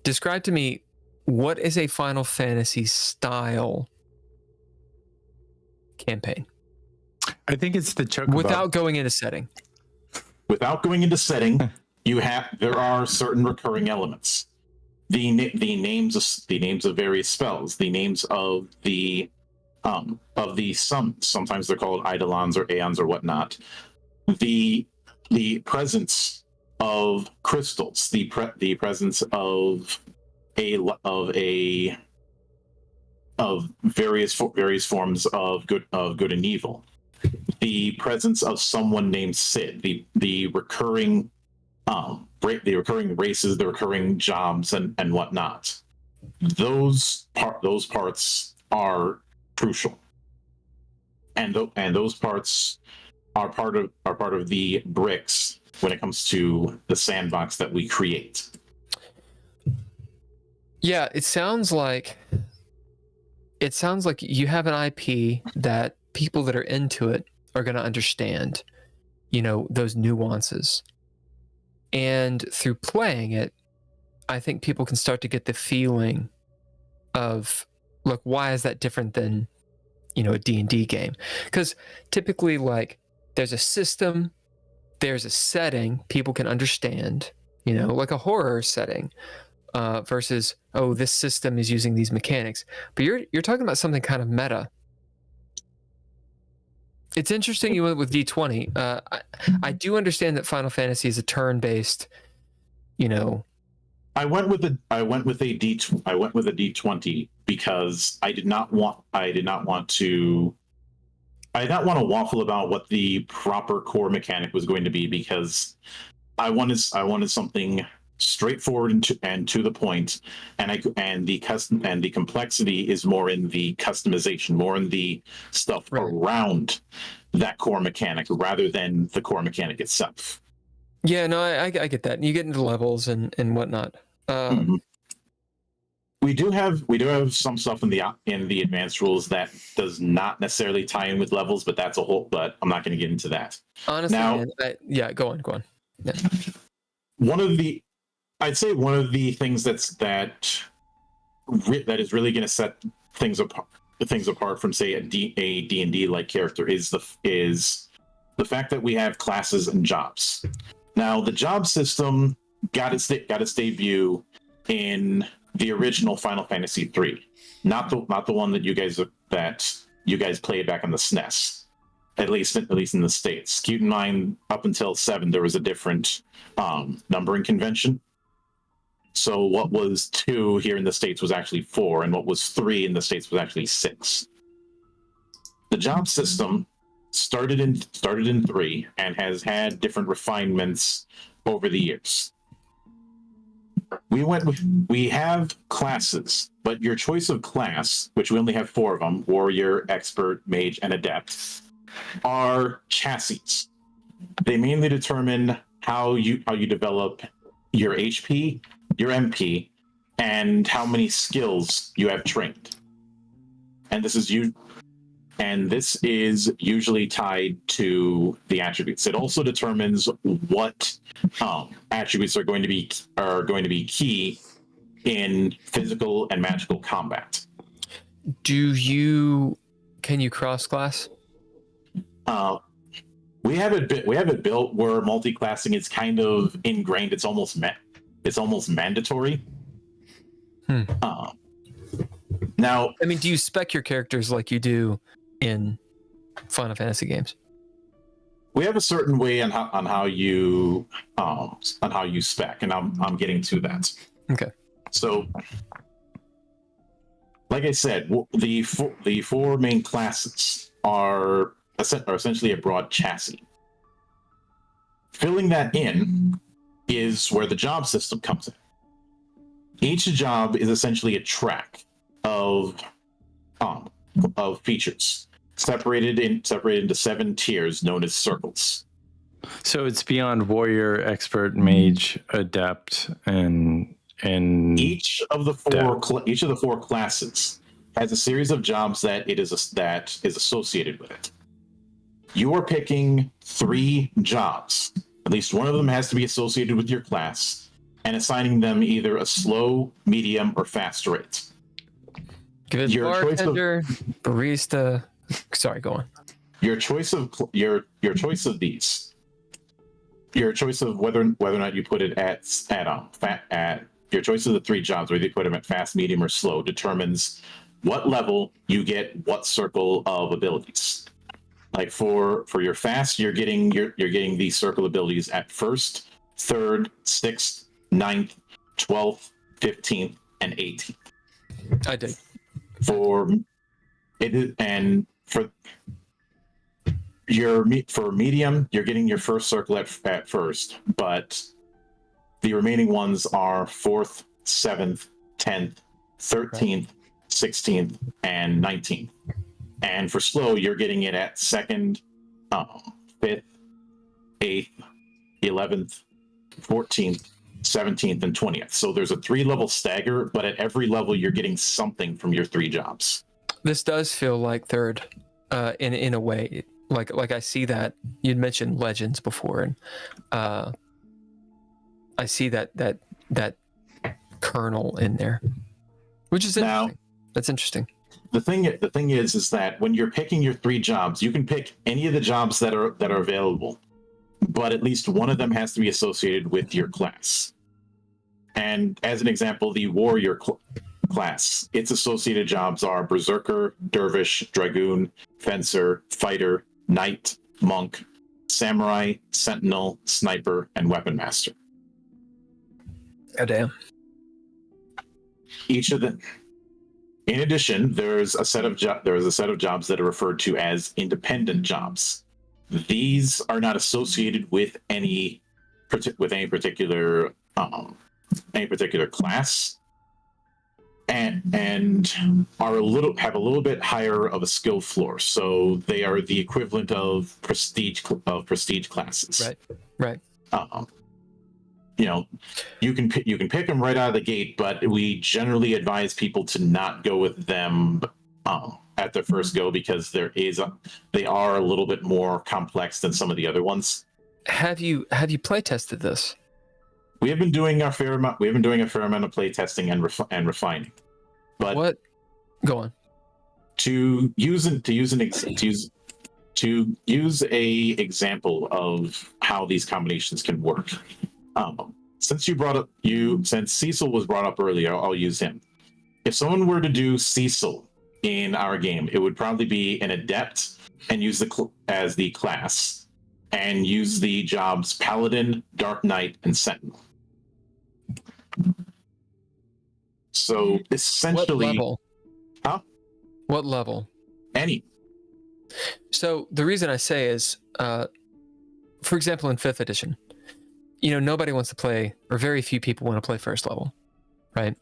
A: Describe to me what is a Final Fantasy style campaign?
B: I think it's the chocobo.
A: Without going into setting.
C: Without going into setting, there are certain recurring elements. The names of various spells, the names of the sometimes they're called eidolons or aeons or whatnot. The presence of crystals, the presence of various forms of good and evil, the presence of someone named Sid, the recurring races, the recurring jobs and whatnot. Those parts are crucial, and those parts are part of the bricks when it comes to the sandbox that we create.
A: Yeah, it sounds like you have an IP that people that are into it are going to understand, those nuances. And through playing it, I think people can start to get the feeling of, look, why is that different than, a D&D game? Because typically, there's a system, there's a setting people can understand, like a horror setting, versus, this system is using these mechanics. But you're talking about something kind of meta. It's interesting you went with D20. I do understand that Final Fantasy is a turn-based,
C: I went with a D20 because I did not want to waffle about what the proper core mechanic was going to be, because I wanted something straightforward and to the point, and the complexity is more in the customization, more in the stuff around that core mechanic rather than the core mechanic itself.
A: Yeah, no, I get that. You get into levels and whatnot.
C: We do have some stuff in the advanced rules that does not necessarily tie in with levels, but that's a whole. But I'm not going to get into that.
A: Honestly,
C: now,
A: man, go on.
C: I'd say one of the things that is really going to set things apart from, say, a D&D like character is the fact that we have classes and jobs. Now, the job system got its debut in the original Final Fantasy III, not the one that you guys played back on the SNES. At least in the States. Keep in mind, up until 7, there was a different numbering convention. So what was 2 here in the States was actually 4, and what was 3 in the States was actually 6. The job system started in 3 and has had different refinements over the years. We have classes, but your choice of class, which we only have 4 of them, warrior, expert, mage, and adept, are chassis. They mainly determine how you develop your HP, your MP, and how many skills you have trained. And this is usually tied to the attributes. It also determines what attributes are going to be key in physical and magical combat.
A: Can you cross class?
C: We have it built where multi-classing is kind of ingrained. It's almost mandatory. Now,
A: I mean, do you spec your characters like you do in Final Fantasy games?
C: We have a certain way on how you spec, and I'm getting to that.
A: Okay.
C: So, like I said, the four main classes are essentially a broad chassis. Filling that in is where the job system comes in. Each job is essentially a track of features separated into 7 tiers known as circles.
B: So it's beyond warrior, expert, mage, adept, and
C: each of the four classes has a series of jobs that is associated with it. You are picking 3 jobs. At least one of them has to be associated with your class, and assigning them either a slow, medium, or fast rate.
A: Give it bartender, barista. Sorry, go on.
C: Your choice of these. Your choice of whether or not you put it at your choice of the 3 jobs, whether you put them at fast, medium, or slow, determines what level you get what circle of abilities. Like for your fast, you're getting these circle abilities at 1st, 3rd, 6th, 9th, 12th, 15th, and 18th.
A: I did.
C: For medium, you're getting your first circle at first, but the remaining ones are 4th, 7th, 10th, 13th, 16th, and 19th. And for slow, you're getting it at 2nd, 5th, 8th, 11th, 14th, 17th, and 20th. So there's a 3-level stagger, but at every level, you're getting something from your 3 jobs.
A: This does feel like 3rd, in a way. Like I see that you'd mentioned legends before, and I see that kernel in there, which is interesting. Now, that's interesting.
C: The thing is that when you're picking your 3 jobs, you can pick any of the jobs that are available, but at least one of them has to be associated with your class. And as an example, the warrior class, its associated jobs are berserker, dervish, dragoon, fencer, fighter, knight, monk, samurai, sentinel, sniper, and weapon master.
A: Oh damn!
C: Each of them. In addition, there's a set of jobs that are referred to as independent jobs. These are not associated with any particular class, and have a little bit higher of a skill floor. So they are the equivalent of prestige classes.
A: Right.
C: You can pick them right out of the gate, but we generally advise people to not go with them at their first go, because they are a little bit more complex than some of the other ones.
A: have you play tested this?
C: We have been doing a fair amount. We have been doing a fair amount of play testing and refining. But
A: What? Go on.
C: to use a example of how these combinations can work. Since Cecil was brought up earlier, I'll use him. If someone were to do Cecil in our game, it would probably be an adept and use as the class, and use the jobs Paladin, Dark Knight, and Sentinel. So essentially,
A: What level?
C: Huh?
A: What level?
C: Any.
A: So the reason I say is, for example, in 5th edition, nobody wants to play, or very few people want to play first level, right?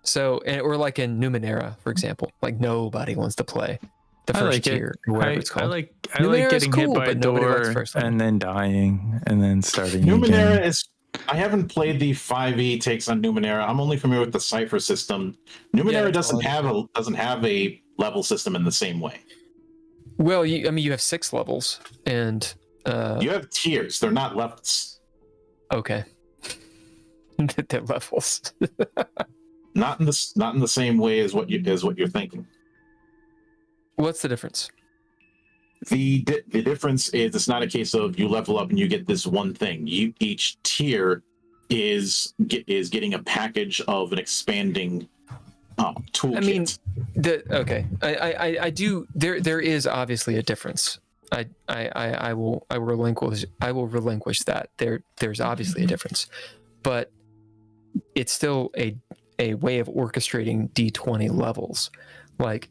A: So, or like in Numenera, for example, like nobody wants to play the first tier, or whatever it's called.
B: I like
A: Numenera is
B: getting
A: cool,
B: hit by a
A: but nobody likes
B: door
A: first level.
B: and then dying and then starting
C: Numenera
B: again.
C: is. I haven't played the 5e takes on Numenera. I'm only familiar with the Cipher system. Numenera doesn't have a level system in the same way.
A: Well, you have 6 levels, and
C: You have tiers. They're not levels.
A: okay, they're levels.
C: Not in the same way as what you're thinking.
A: What's the difference?
C: The difference is it's not a case of you level up and you get this one thing. Each tier is getting a package of an expanding toolkit.
A: I mean, I do. There is obviously a difference. I will relinquish that. There's obviously a difference, but it's still a way of orchestrating D20 levels. Like,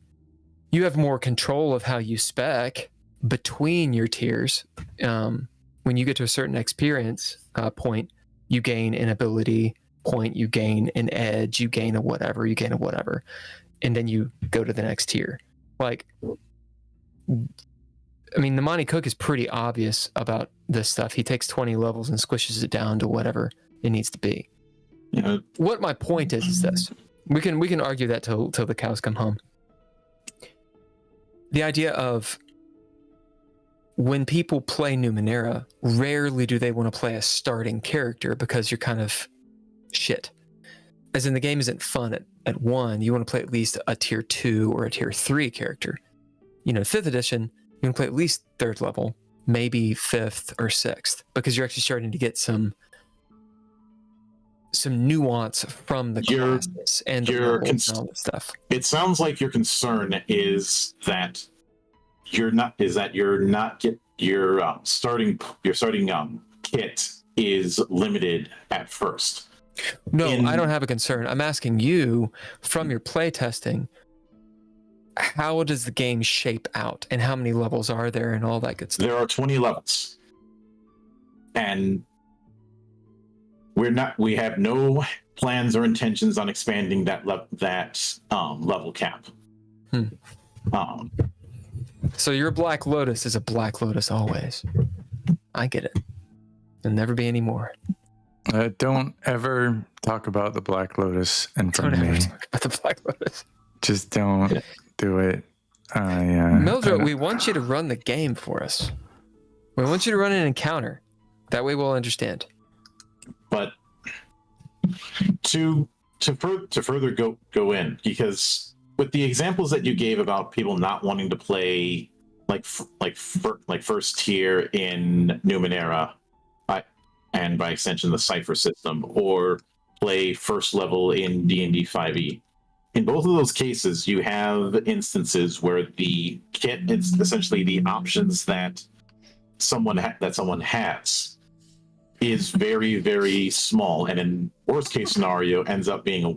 A: you have more control of how you spec between your tiers. When you get to a certain experience point, you gain an ability point, you gain an edge, you gain a whatever, and then you go to the next tier. Like, I mean, the Monty Cook is pretty obvious about this stuff. He takes 20 levels and squishes it down to whatever it needs to be. What my point is this: we can argue that till the cows come home. The idea of, when people play Numenera, rarely do they want to play a starting character because you're kind of shit. As in, the game isn't fun at 1. You want to play at least a tier 2 or a tier 3 character. 5th edition, you want to play at least 3rd level, maybe 5th or 6th, because you're actually starting to get some nuance from the classes and the levels and all that stuff.
C: It sounds like your concern is that your starting kit is limited at first.
A: No, I don't have a concern. I'm asking you, from your play testing, how does the game shape out, and how many levels are there, and all that good stuff?
C: There are 20 levels, and we have no plans or intentions on expanding that level cap.
A: So your Black Lotus is a Black Lotus always. I get it. There'll never be any more.
B: Don't ever talk about the Black Lotus in front of me.
A: Talk about the Black Lotus.
B: Just don't do it.
A: Mildra, we want you to run the game for us. We want you to run an encounter. That way we'll understand.
C: But to further go in, because with the examples that you gave about people not wanting to play like first tier in Numenera, and by extension the Cipher system, or play first level in D&D 5e. In both of those cases, you have instances where the kit is essentially the options that someone has is very, very small, and in worst case scenario ends up being a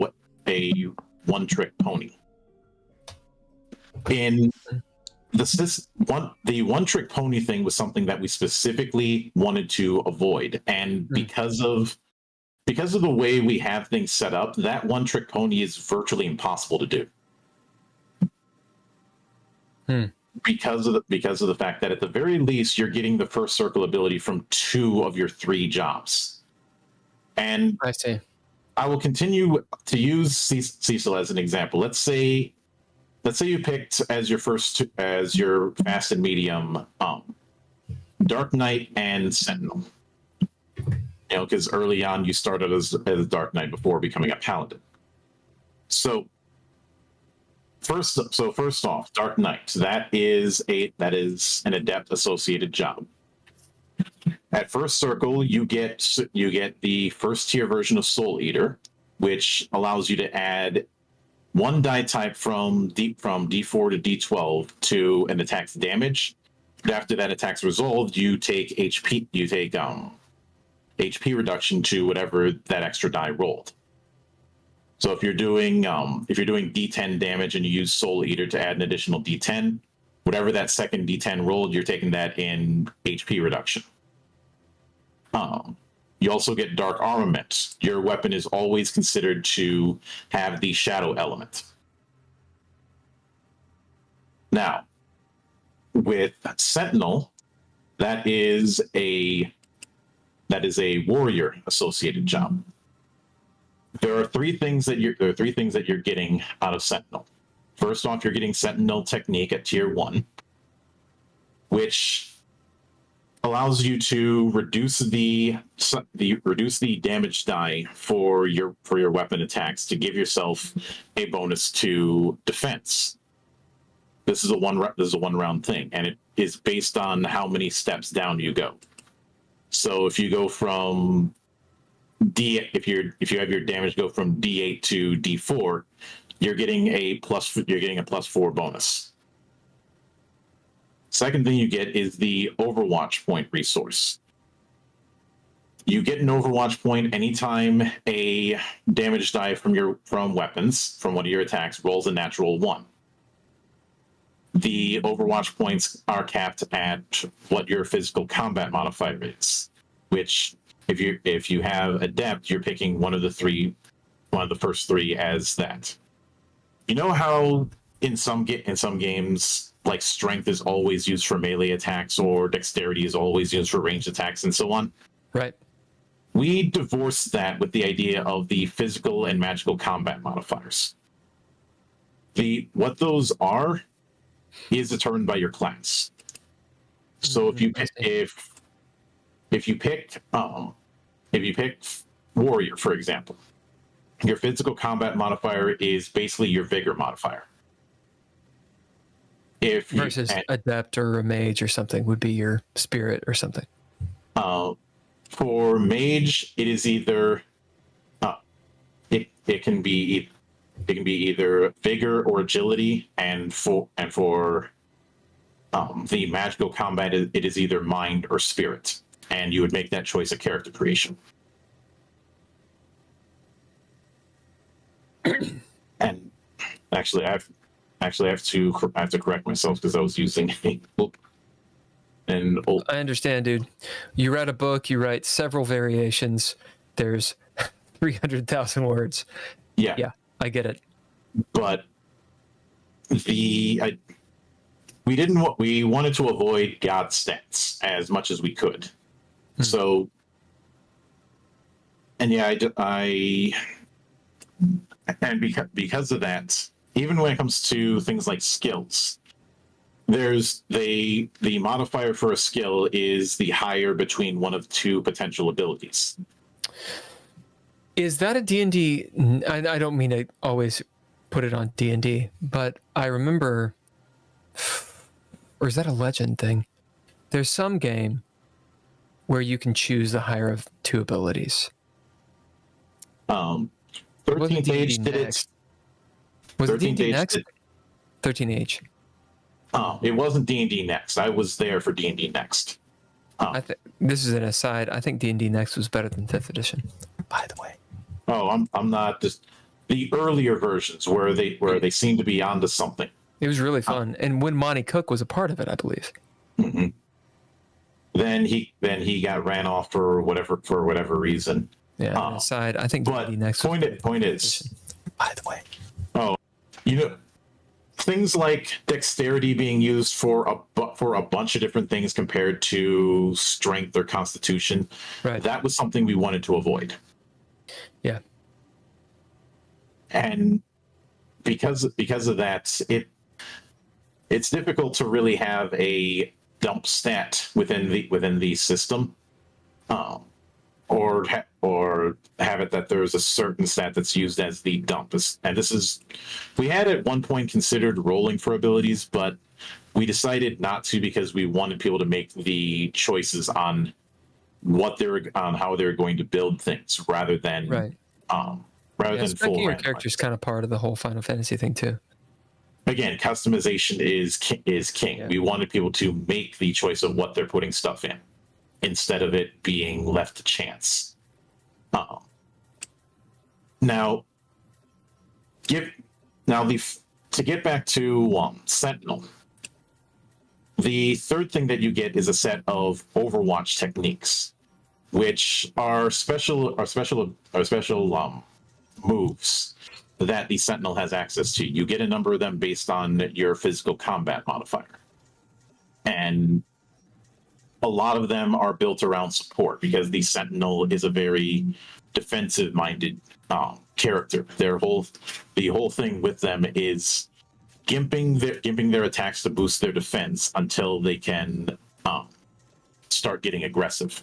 C: one-trick pony. In the one-trick pony thing was something that we specifically wanted to avoid, and because of the way we have things set up, that one-trick pony is virtually impossible to do. Because of the fact that at the very least you're getting the first circle ability from 2 of your 3 jobs. And
A: I see.
C: I will continue to use Cecil as an example. Let's say you picked as your fast and medium Dark Knight and Sentinel. You know, because early on you started as a Dark Knight before becoming a Paladin. So first off, Dark Knight, that is an adept associated job. At first circle, you get the first tier version of Soul Eater, which allows you to add one die type from D4 to D12 to an attack's damage. After that attack's resolved, you take HP. You take HP reduction to whatever that extra die rolled. So if you're doing D10 damage and you use Soul Eater to add an additional D10, whatever that second D10 rolled, you're taking that in HP reduction. You also get Dark Armament. Your weapon is always considered to have the shadow element. Now, with Sentinel, that is a warrior associated job. There are three things that you're getting out of Sentinel. First off, you're getting Sentinel Technique at tier 1, which allows you to reduce the damage die for your weapon attacks to give yourself a bonus to defense. This is a one round thing, and it is based on how many steps down you go. So if you go from if you have your damage go from D8 to D4, you're getting a +4 bonus. Second thing you get is the Overwatch point resource. You get an Overwatch point anytime a damage die from weapons, from one of your attacks, rolls a natural 1. The Overwatch points are capped at what your physical combat modifier is, which if you have Adept, you're picking one of the first three as that. You know how in some games, like strength is always used for melee attacks or dexterity is always used for ranged attacks and so on?
A: Right.
C: We divorced that with the idea of the physical and magical combat modifiers. What those are is determined by your class. So if you pick warrior, for example, your physical combat modifier is basically your vigor modifier.
A: Versus adept or a mage or something would be your spirit or something.
C: For mage, it is either it can be either vigor or agility, and for the magical combat, it is either mind or spirit, and you would make that choice at character creation. And actually, I have to correct myself because I was using an old.
A: I understand, dude. You read a book, you write several variations. There's 300,000 words. Yeah, I get it.
C: But we wanted to avoid God stats as much as we could. So, and yeah, because of that, even when it comes to things like skills, there's the modifier for a skill is the higher between one of two potential abilities.
A: Is that a D&D? I don't mean to always put it on D&D, but I remember, or is that a legend thing? There's some game where you can choose the higher of two abilities.
C: 13th Age did it.
A: Was it D&D Next? 13H.
C: It wasn't D&D Next. I was there for D&D Next.
A: This is an aside. I think D&D Next was better than 5th edition, by the way.
C: Oh, I'm not just the earlier versions where they seem to be onto something.
A: It was really fun, and when Monty Cook was a part of it, I believe.
C: Mm-hmm. Then he got ran off for whatever reason.
A: Yeah. Aside, I think D&D Next.
C: Point is,
A: by the way.
C: Oh, things like dexterity being used for a bunch of different things compared to strength or constitution.
A: Right.
C: That was something we wanted to avoid.
A: Yeah.
C: And because of that, it's difficult to really have a dump stat within the system, or have it that there's a certain stat that's used as the dump. And this is, we had at one point considered rolling for abilities, but we decided not to because we wanted people to make the choices on how they're going to build things rather than
A: Right.
C: Rather than full
A: your
C: randomized.
A: character is kind of part of the whole Final Fantasy thing too.
C: Again, customization is king.
A: Yeah.
C: We wanted people to make the choice of what they're putting stuff in, instead of it being left to chance. Now, to get back to Sentinel, the third thing that you get is a set of Overwatch techniques, which are special moves that the Sentinel has access to. You get a number of them based on your physical combat modifier. And a lot of them are built around support because the Sentinel is a very defensive-minded character. The whole thing with them is gimping their attacks to boost their defense until they can start getting aggressive.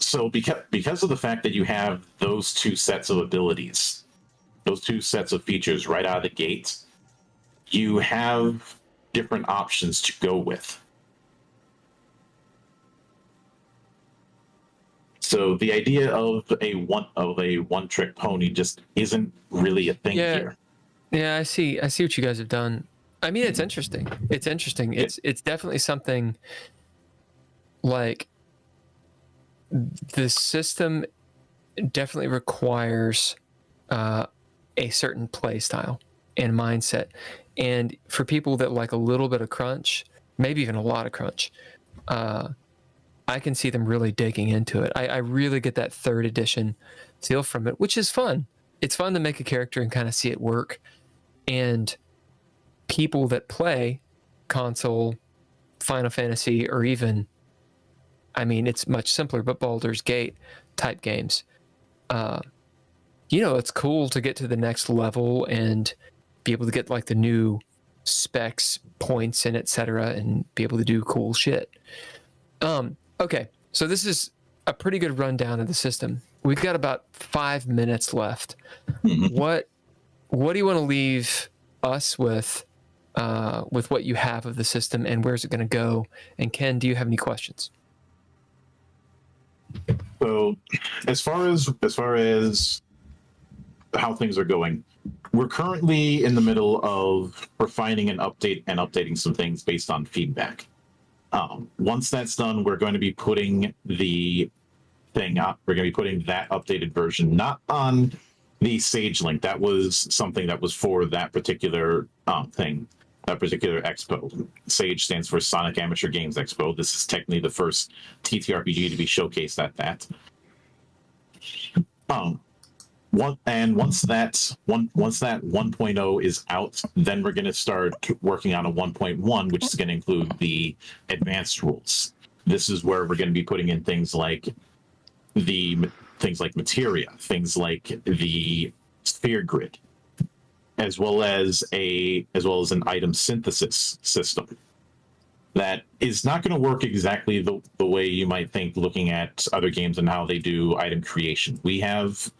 C: So because of the fact that you have those two sets of abilities, those two sets of features right out of the gate, you have different options to go with. So the idea of a one-trick pony just isn't really a thing here.
A: Yeah, I see what you guys have done. I mean, it's interesting. It's definitely something like the system definitely requires a certain play style and mindset. And for people that like a little bit of crunch, maybe even a lot of crunch, I can see them really digging into it. I really get that third edition feel from it, which is fun. It's fun to make a character and kind of see it work. And people that play console, Final Fantasy, or even, I mean, it's much simpler, but Baldur's Gate type games, it's cool to get to the next level and be able to get like the new specs, points, and etc., and be able to do cool shit. Okay, so this is a pretty good rundown of the system. We've got about 5 minutes left. What do you want to leave us with what you have of the system, and where's it going to go? And Ken, do you have any questions?
C: So, as far as how things are going, we're currently in the middle of refining and updating some things based on feedback. Once that's done, we're going to be putting the thing up. We're going to be putting that updated version not on the Sage link. That was something that was for that particular thing, that particular expo. Sage stands for Sonic Amateur Games Expo. This is technically the first TTRPG to be showcased at that. Once that 1.0 is out, then we're going to start working on a 1.1, which is going to include the advanced rules. This is where we're going to be putting in things like materia, things like the sphere grid, as well as an item synthesis system that is not going to work exactly the way you might think looking at other games and how they do item creation. We have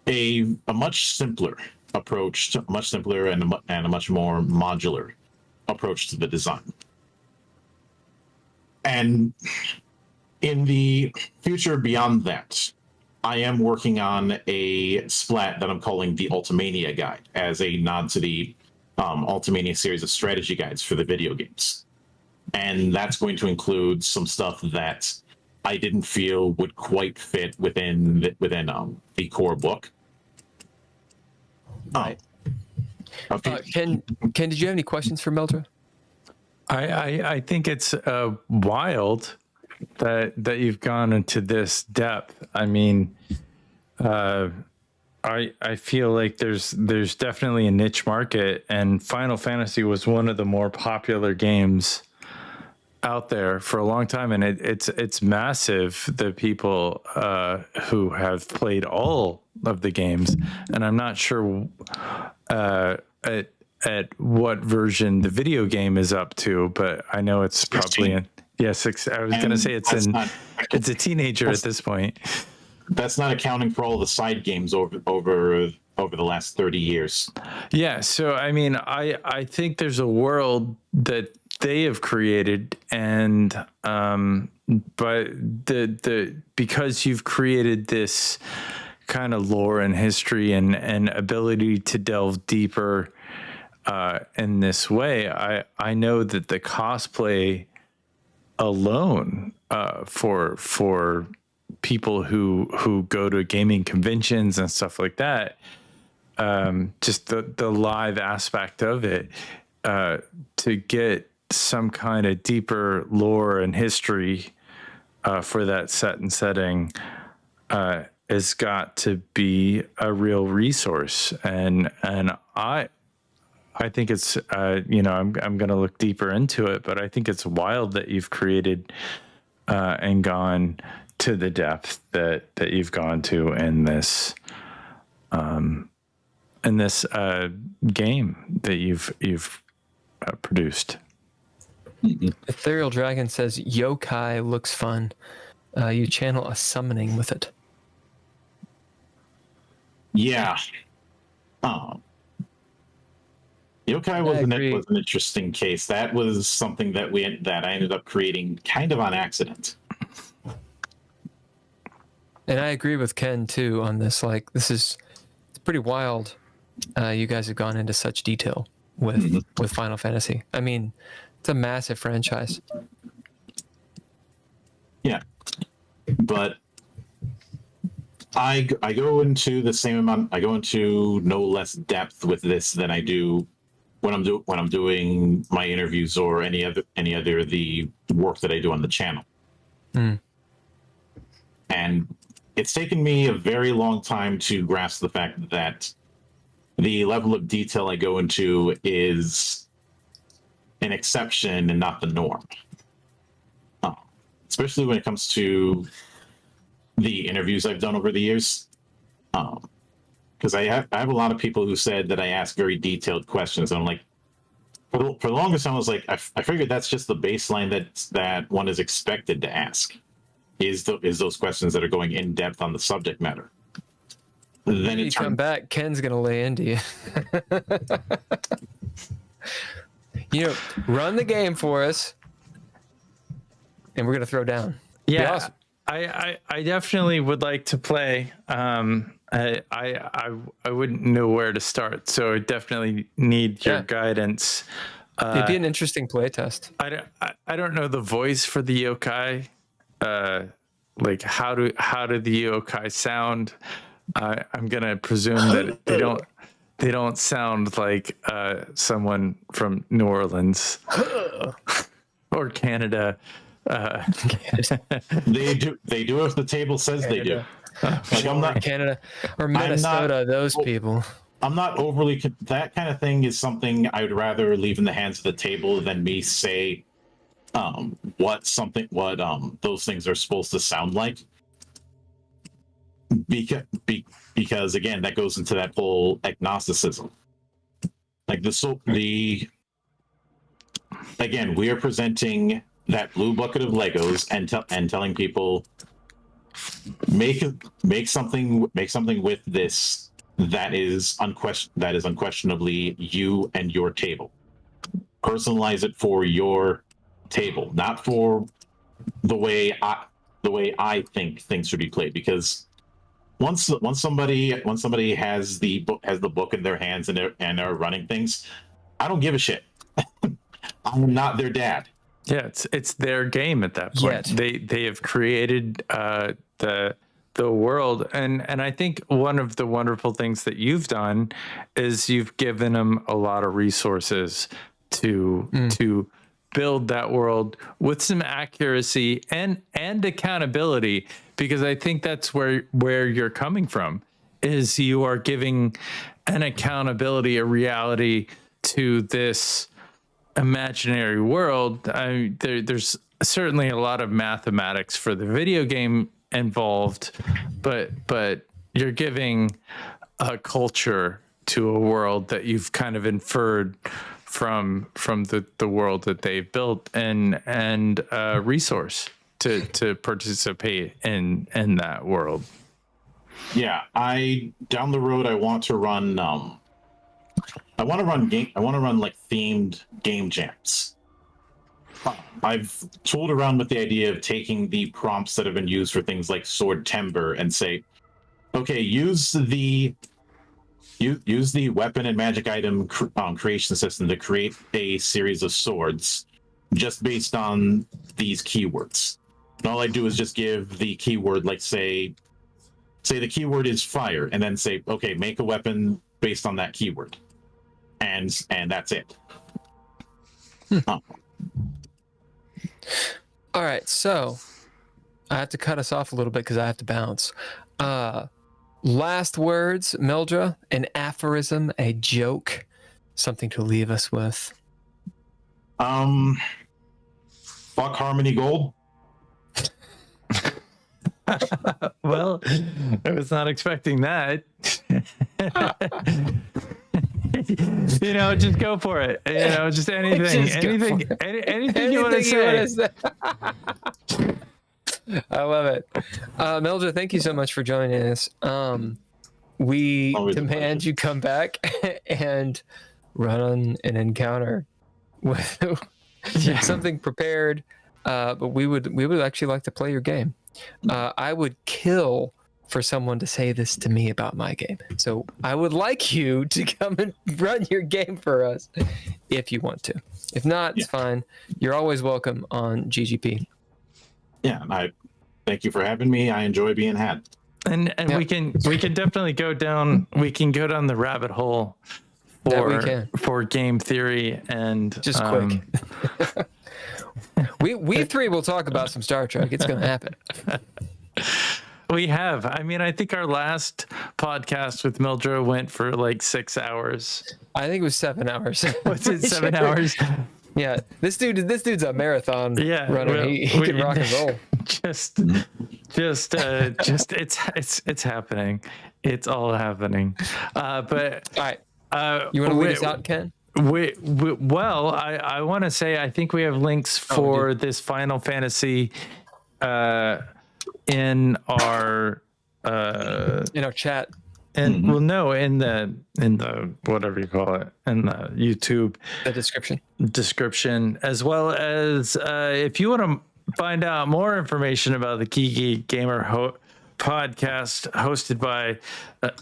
C: a much simpler approach, and a much more modular approach to the design. And in the future beyond that, I am working on a splat that I'm calling the Ultimania Guide as a nod to the Ultimania series of strategy guides for the video games. And that's going to include some stuff that I didn't feel would quite fit within the core book.
A: Right. Ken, did you have any questions for Mildra?
B: I think it's wild that you've gone into this depth. I mean, I feel like there's definitely a niche market, and Final Fantasy was one of the more popular games out there for a long time, and it's massive, the people who have played all of the games, and I'm not sure what version the video game is up to, but I know it's
C: 16.
B: probably in six. I was going to say it's a teenager at this point.
C: That's not accounting for all the side games over the last 30 years.
B: Yeah, so I mean, I think there's a world that they have created, and but the because you've created this kind of lore and history and ability to delve deeper in this way, I know that the cosplay alone for people who go to gaming conventions and stuff like that, just the live aspect of it, to get some kind of deeper lore and history for that set and setting has got to be a real resource. And I think it's I'm going to look deeper into it, but I think it's wild that you've created and gone to the depth that you've gone to in this game that you've produced.
A: Ethereal Dragon says yokai looks fun. You channel a summoning with it.
C: Yeah. Yokai was an interesting case. That was something that I ended up creating kind of on accident.
A: And I agree with Ken too on this. Like, it's pretty wild. You guys have gone into such detail with Final Fantasy. I mean, it's a massive franchise.
C: Yeah, but I go into the same amount. I go into no less depth with this than I do when I'm doing my interviews or any other the work that I do on the channel. And it's taken me a very long time to grasp the fact that the level of detail I go into is an exception and not the norm. Especially when it comes to the interviews I've done over the years. Because I have a lot of people who said that I ask very detailed questions. And I'm like, for the longest time, I was like, I figured that's just the baseline that one is expected to ask. Is those questions that are going in depth on the subject matter. Then
A: you come back, Ken's gonna lay into you. Run the game for us, and we're gonna throw down.
B: Yeah,
A: awesome.
B: I definitely would like to play. I wouldn't know where to start, so I definitely need your guidance.
A: It'd be an interesting play test.
B: I don't know the voice for the yokai. Like how do the yokai sound? I'm gonna presume that they don't sound like someone from New Orleans or Canada.
C: They do if the table says
A: Canada.
C: They do. Like I'm not
A: Canada or Minnesota. Those people.
C: I'm not overly. That kind of thing is something I would rather leave in the hands of the table than me say what those things are supposed to sound like. Because again, that goes into that whole agnosticism. Like again, we are presenting that blue bucket of Legos and telling people make something with this that is unquestionably you and your table. Personalize it for your table, not for the way I think things should be played. Because once somebody has the book in their hands and are running things, I don't give a shit. I'm not their dad.
B: Yeah, it's their game at that point. They have created the world, and I think one of the wonderful things that you've done is you've given them a lot of resources to build that world with some accuracy and accountability, because I think that's where you're coming from, is you are giving an accountability, a reality to this imaginary world. There's certainly a lot of mathematics for the video game involved, but you're giving a culture to a world that you've kind of inferred from the world that they've built, and resource to participate in that world.
C: Yeah, down the road I want to run I want to run like themed game jams. I've tooled around with the idea of taking the prompts that have been used for things like Sword Timber and say, okay, use the weapon and magic item creation system to create a series of swords just based on these keywords. And all I do is just give the keyword, like say the keyword is fire, and then say, okay, make a weapon based on that keyword. And that's it.
A: All right, so I have to cut us off a little bit because I have to bounce. Last words, Mildra, an aphorism, a joke, something to leave us with.
C: Fuck Harmony Gold.
B: Well, I was not expecting that. Just go for it. Just anything, anything you want to say.
A: I love it. Mildra, thank you so much for joining us. We demand you come back and run an encounter with something prepared. But we would actually like to play your game. I would kill for someone to say this to me about my game. So I would like you to come and run your game for us if you want to. If not, it's fine. You're always welcome on GGP.
C: Yeah, I thank you for having me. I enjoy being had.
B: And we can definitely go down the rabbit hole for game theory and
A: just quick. we three will talk about some Star Trek. It's going to happen.
B: We have. I mean, I think our last podcast with Mildra went for like 6 hours.
A: I think it was 7 hours.
B: Was it 7 hours?
A: Yeah, this dude's a marathon runner. He can rock and roll.
B: Just it's happening. It's all happening. But
A: all right, you want to lead us out, Ken?
B: Well, I want to say I think we have links for this Final Fantasy in our
A: chat.
B: And well, no, in the whatever you call it, in the YouTube description, as well as if you want to find out more information about the Geeky Gamer podcast hosted by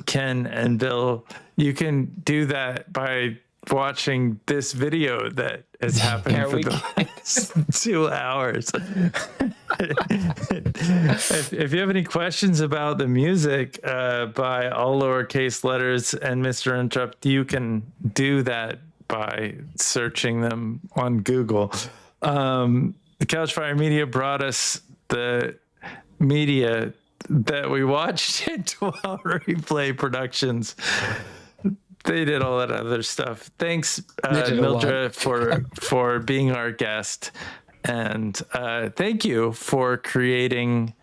B: Ken and Bill, you can do that by watching this video that has happened for the last 2 hours. If you have any questions about the music by all lowercase letters and Mr. Interrupt, you can do that by searching them on Google. The Couchfire Media brought us the media that we watched in 12 Replay Productions. They did all that other stuff. Thanks, Mildra, for being our guest. And thank you for creating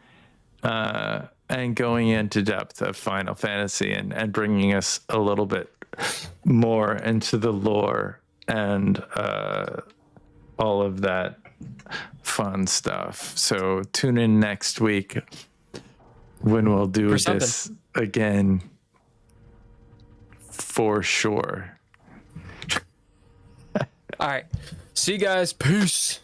B: and going into depth of Final Fantasy and bringing us a little bit more into the lore and all of that fun stuff. So tune in next week when we'll do this again. For sure.
A: All right. See you guys. Peace.